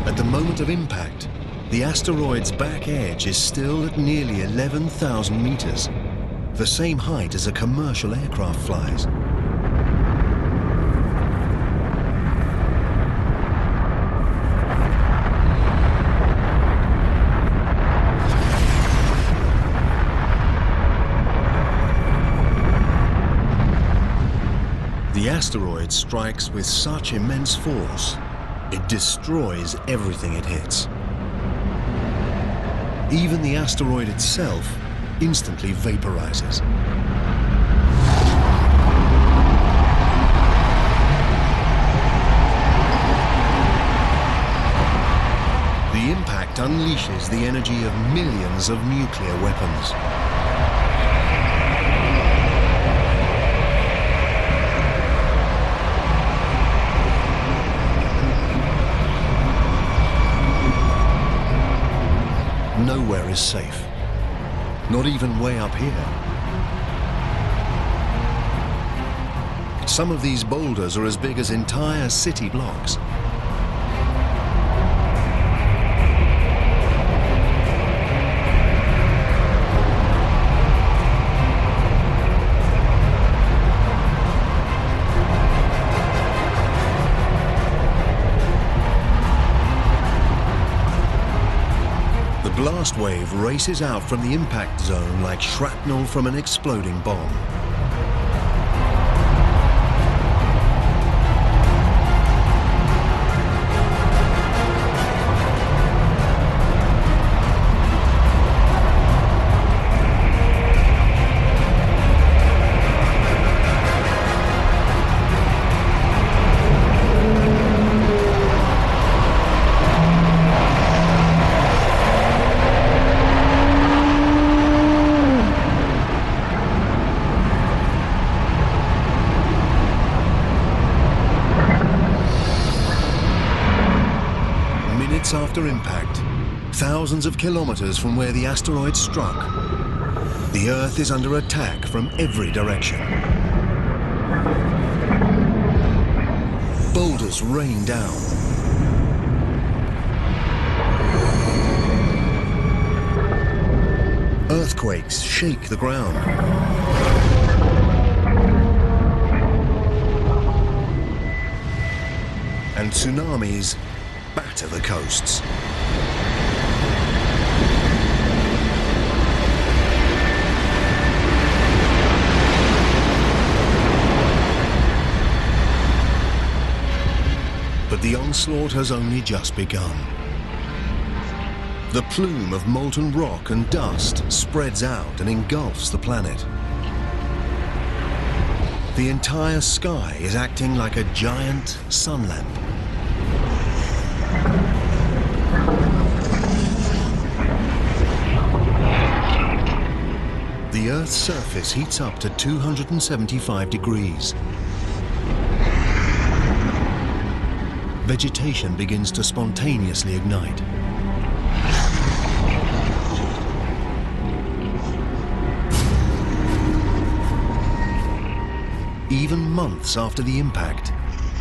At the moment of impact, the asteroid's back edge is still at nearly 11,000 meters, the same height as a commercial aircraft flies. The asteroid strikes with such immense force, it destroys everything it hits. Even the asteroid itself instantly vaporizes. The impact unleashes the energy of millions of nuclear weapons. Nowhere is safe, not even way up here. Some of these boulders are as big as entire city blocks. The blast wave races out from the impact zone like shrapnel from an exploding bomb. After impact, thousands of kilometers from where the asteroid struck, the Earth is under attack from every direction. Boulders rain down. Earthquakes shake the ground. And tsunamis batter the coasts. But the onslaught has only just begun. The plume of molten rock and dust spreads out and engulfs the planet. The entire sky is acting like a giant sun lamp. The Earth's surface heats up to 275 degrees. Vegetation begins to spontaneously ignite. Even months after the impact,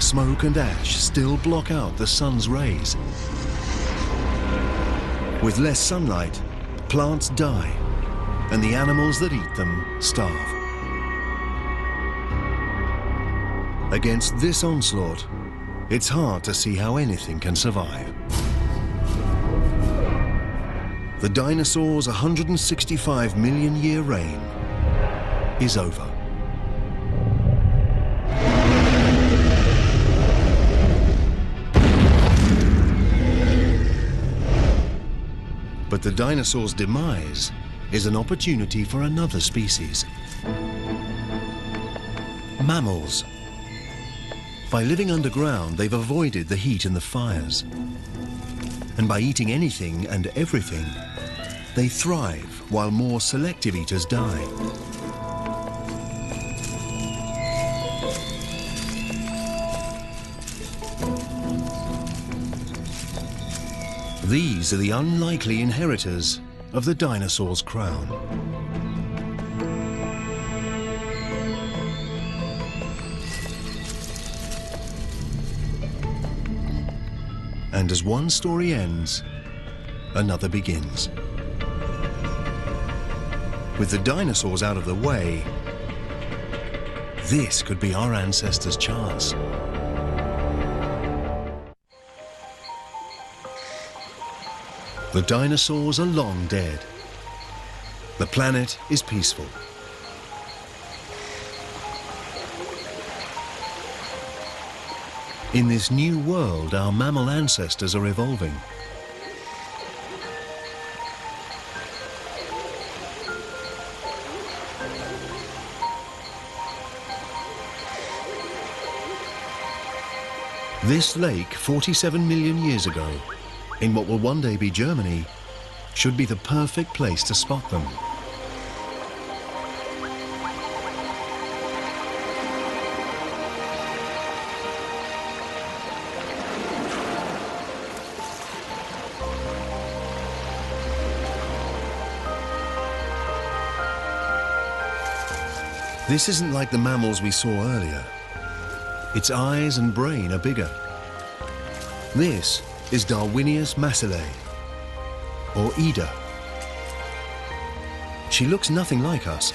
smoke and ash still block out the sun's rays. With less sunlight, plants die, and the animals that eat them starve. Against this onslaught, it's hard to see how anything can survive. The dinosaurs' 165 million year reign is over. But the dinosaurs' demise is an opportunity for another species. Mammals. By living underground, they've avoided the heat and the fires. And by eating anything and everything, they thrive while more selective eaters die. These are the unlikely inheritors of the dinosaur's crown. And as one story ends, another begins. With the dinosaurs out of the way, this could be our ancestors' chance. The dinosaurs are long dead. The planet is peaceful. In this new world, our mammal ancestors are evolving. This lake, 47 million years ago, in what will one day be Germany, should be the perfect place to spot them. This isn't like the mammals we saw earlier. Its eyes and brain are bigger. This is Darwinius massillae, or Ida. She looks nothing like us,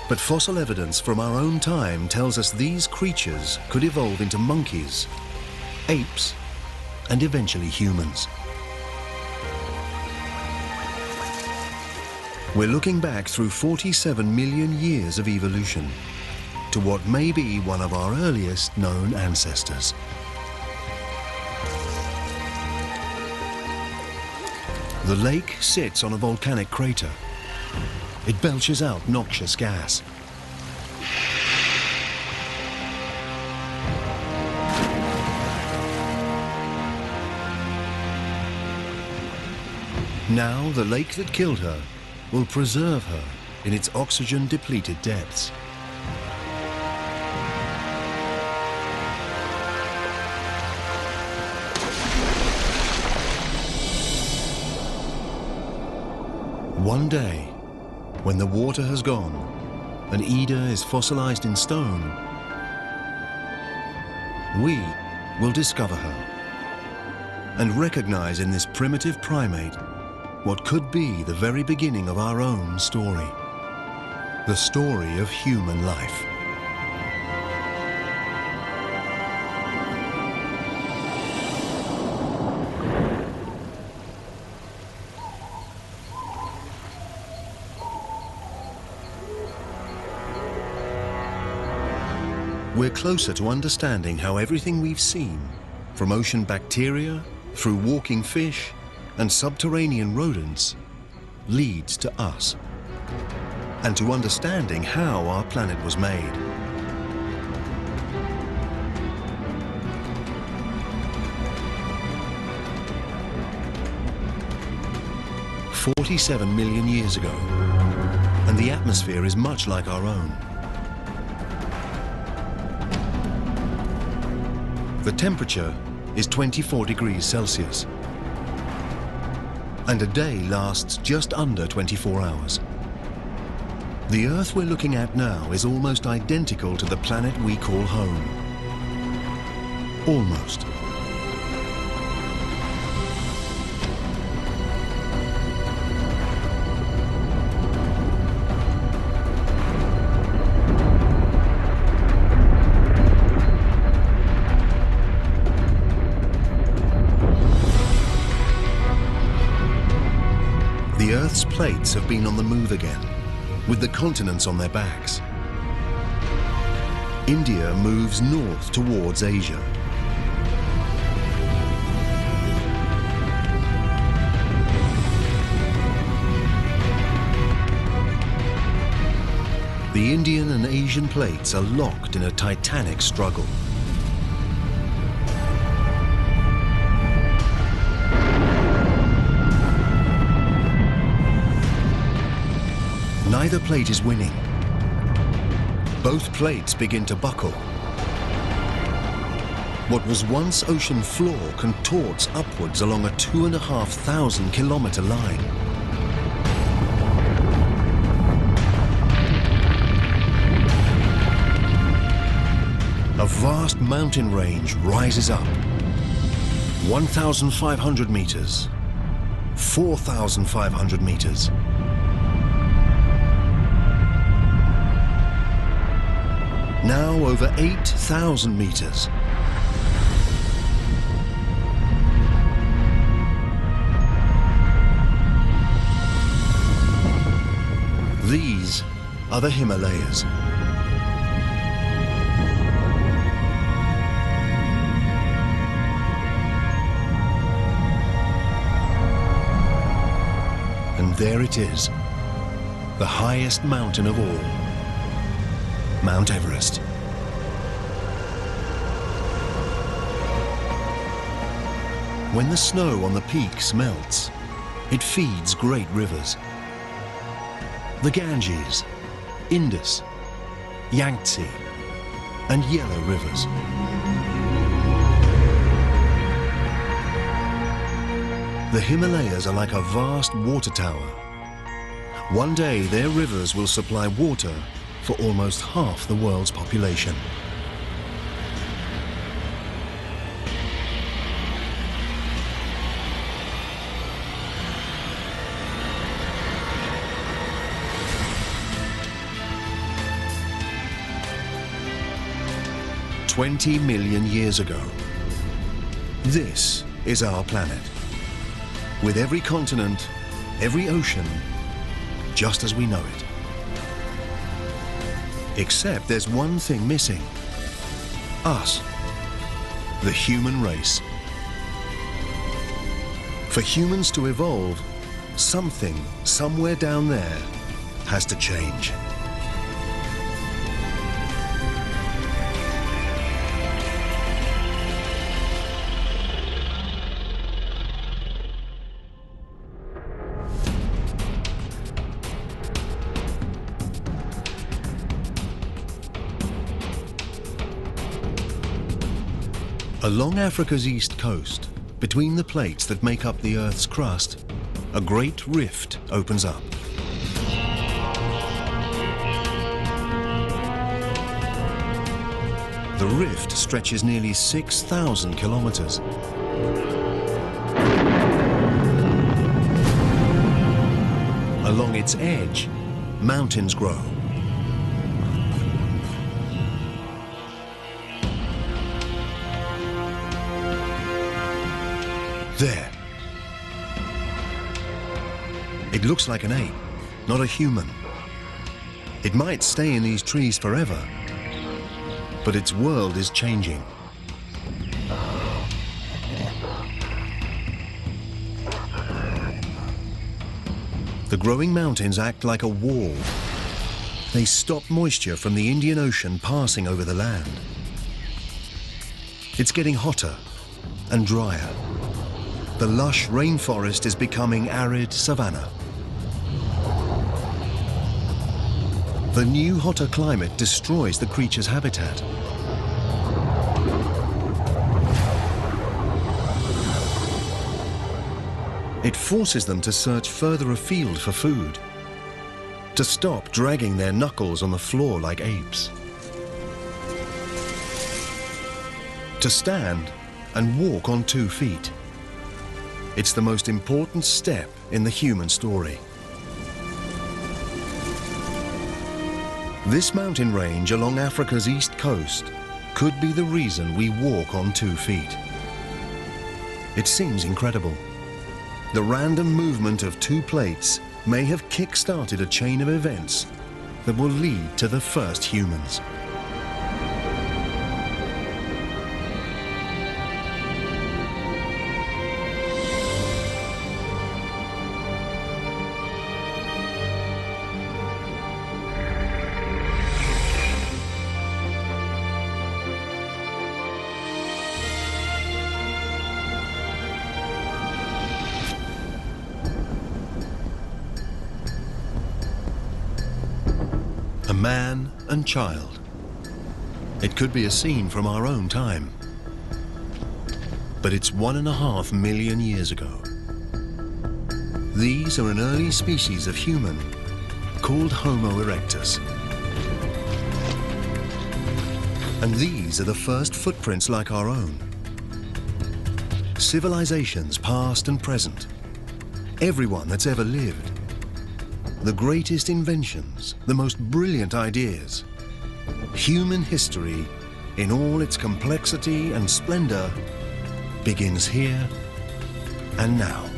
but fossil evidence from our own time tells us these creatures could evolve into monkeys, apes, and eventually humans. We're looking back through 47 million years of evolution to what may be one of our earliest known ancestors. The lake sits on a volcanic crater. It belches out noxious gas. Now, the lake that killed her will preserve her in its oxygen-depleted depths. One day, when the water has gone and Ida is fossilized in stone, we will discover her and recognize in this primitive primate what could be the very beginning of our own story, the story of human life. We're closer to understanding how everything we've seen, from ocean bacteria, through walking fish, and subterranean rodents, leads to us, and to understanding how our planet was made. "47 million years ago, and the atmosphere is much like our own. The temperature is 24 degrees Celsius, and a day lasts just under 24 hours. The Earth we're looking at now is almost identical to the planet we call home. Almost. The Earth's plates have been on the move again, with the continents on their backs. India moves north towards Asia. The Indian and Asian plates are locked in a titanic struggle. Neither plate is winning. Both plates begin to buckle. What was once ocean floor contorts upwards along a 2,500 kilometer line. A vast mountain range rises up. 1,500 meters, 4,500 meters. Now over 8,000 meters. These are the Himalayas. And there it is, the highest mountain of all. Mount Everest. When the snow on the peaks melts, it feeds great rivers. The Ganges, Indus, Yangtze, and Yellow rivers. The Himalayas are like a vast water tower. One day their rivers will supply water for almost half the world's population. "20 million years ago, this is our planet, with every continent, every ocean, just as we know it. Except there's one thing missing. Us, the human race. For humans to evolve, something somewhere down there has to change. Along Africa's east coast, between the plates that make up the Earth's crust, a great rift opens up. The rift stretches nearly 6,000 kilometers. Along its edge, mountains grow. There. It looks like an ape, not a human. It might stay in these trees forever, but its world is changing. The growing mountains act like a wall. They stop moisture from the Indian Ocean passing over the land. It's getting hotter and drier. The lush rainforest is becoming arid savanna. The new, hotter climate destroys the creature's habitat. It forces them to search further afield for food, to stop dragging their knuckles on the floor like apes, to stand and walk on 2 feet. It's the most important step in the human story. This mountain range along Africa's east coast could be the reason we walk on 2 feet. It seems incredible. The random movement of 2 plates may have kick-started a chain of events that will lead to the first humans. man and child. It could be a scene from our own time, but it's 1.5 million years ago. These are an early species of human called Homo erectus. And these are the first footprints like our own. Civilizations past and present, everyone that's ever lived, the greatest inventions, the most brilliant ideas, human history in all its complexity and splendor begins here and now.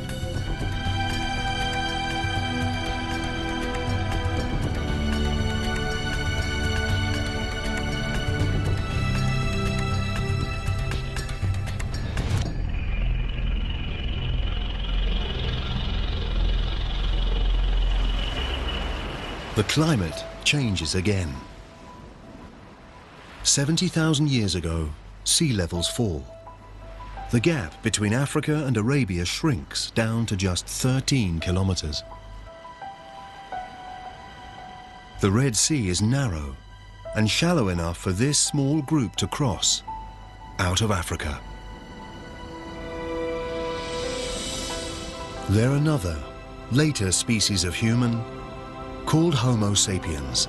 The climate changes again. 70,000 years ago, sea levels fall. The gap between Africa and Arabia shrinks down to just 13 kilometers. The Red Sea is narrow and shallow enough for this small group to cross out of Africa. They're another, later species of human called Homo sapiens.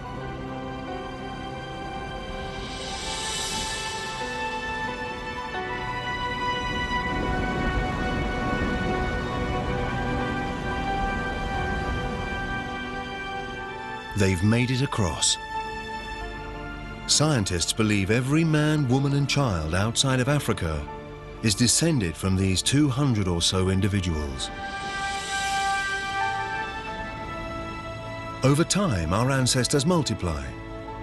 They've made it across. Scientists believe every man, woman and child outside of Africa is descended from these 200 or so individuals. Over time, our ancestors multiply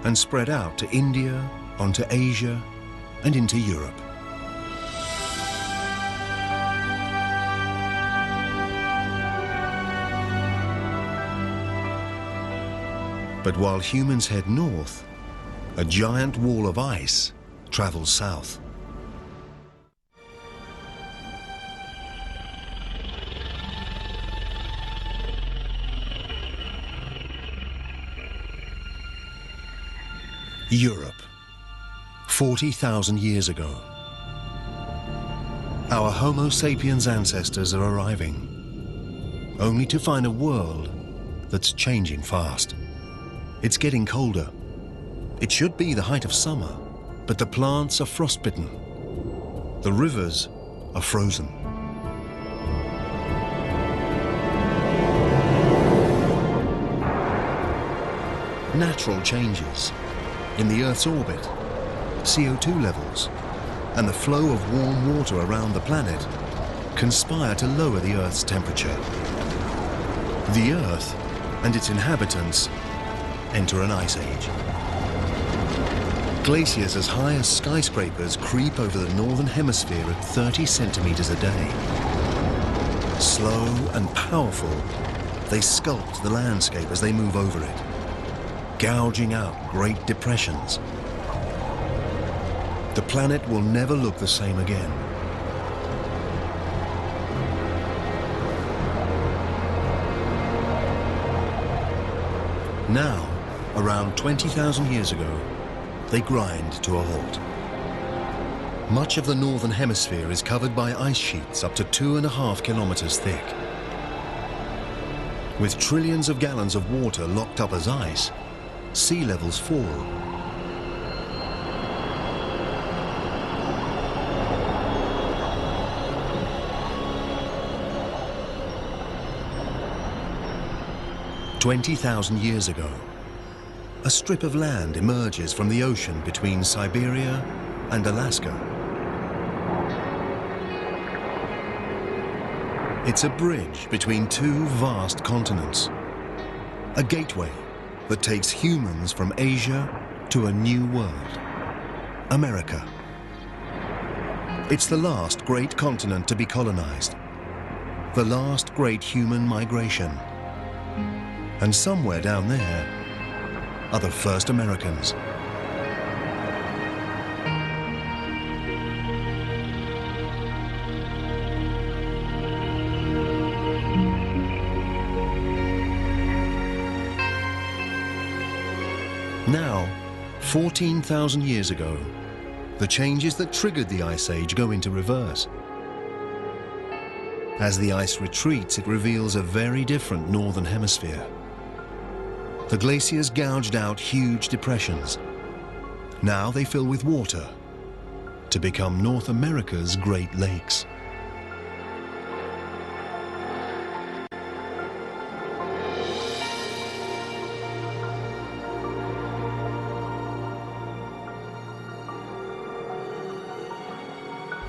and spread out to India, onto Asia, and into Europe. But while humans head north, a giant wall of ice travels south. Europe, 40,000 years ago. Our Homo sapiens ancestors are arriving, only to find a world that's changing fast. It's getting colder. It should be the height of summer, but the plants are frostbitten. The rivers are frozen. Natural changes in the Earth's orbit, CO2 levels, and the flow of warm water around the planet conspire to lower the Earth's temperature. The Earth and its inhabitants enter an ice age. Glaciers as high as skyscrapers creep over the northern hemisphere at 30 centimeters a day. Slow and powerful, they sculpt the landscape as they move over it, gouging out great depressions. The planet will never look the same again. Now, around 20,000 years ago, they grind to a halt. Much of the northern hemisphere is covered by ice sheets up to 2.5 kilometers thick. With trillions of gallons of water locked up as ice, sea levels fall. "20,000 years ago, a strip of land emerges from the ocean between Siberia and Alaska. It's a bridge between two vast continents, a gateway that takes humans from Asia to a new world, America. It's the last great continent to be colonized, the last great human migration. And somewhere down there are the first Americans. Now, 14,000 years ago, the changes that triggered the Ice Age go into reverse. As the ice retreats, it reveals a very different northern hemisphere. The glaciers gouged out huge depressions. Now they fill with water to become North America's Great Lakes.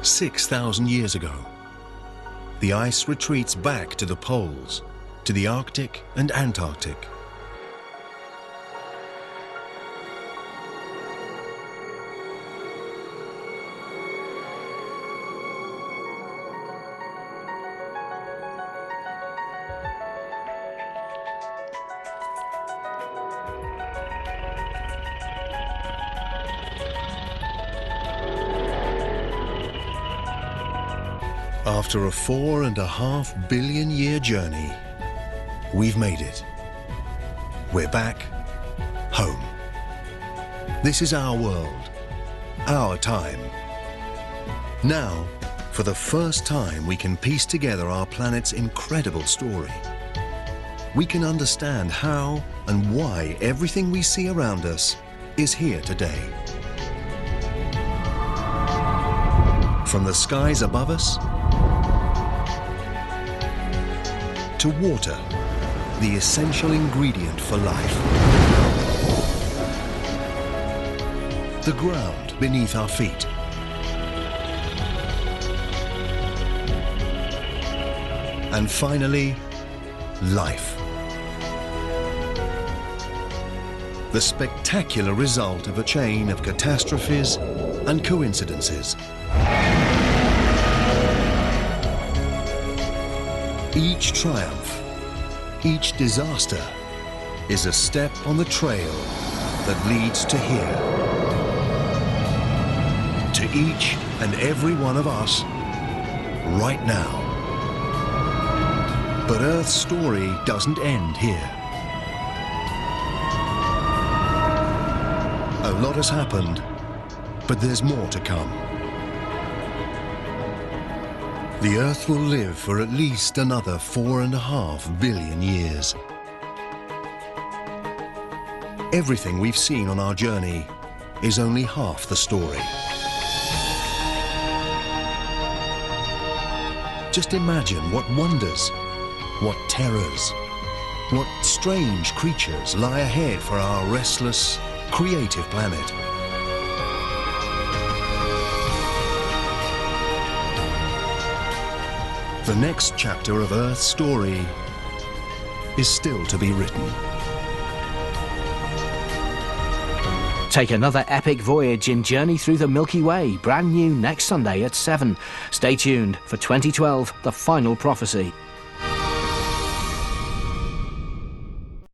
"6,000 years ago, the ice retreats back to the poles, to the Arctic and Antarctic. After a 4.5 billion year journey, we've made it. We're back home. This is our world, our time. Now, for the first time, we can piece together our planet's incredible story. We can understand how and why everything we see around us is here today. From the skies above us, to water, the essential ingredient for life. The ground beneath our feet. And finally, life. The spectacular result of a chain of catastrophes and coincidences. Each triumph, each disaster is a step on the trail that leads to here. To each and every one of us, right now. But Earth's story doesn't end here. A lot has happened, but there's more to come. The Earth will live for at least another 4.5 billion years. Everything we've seen on our journey is only half the story. Just imagine what wonders, what terrors, what strange creatures lie ahead for our restless, creative planet. The next chapter of Earth's story is still to be written. Take another epic voyage in Journey Through the Milky Way, brand new next Sunday at 7. Stay tuned for 2012, The Final Prophecy.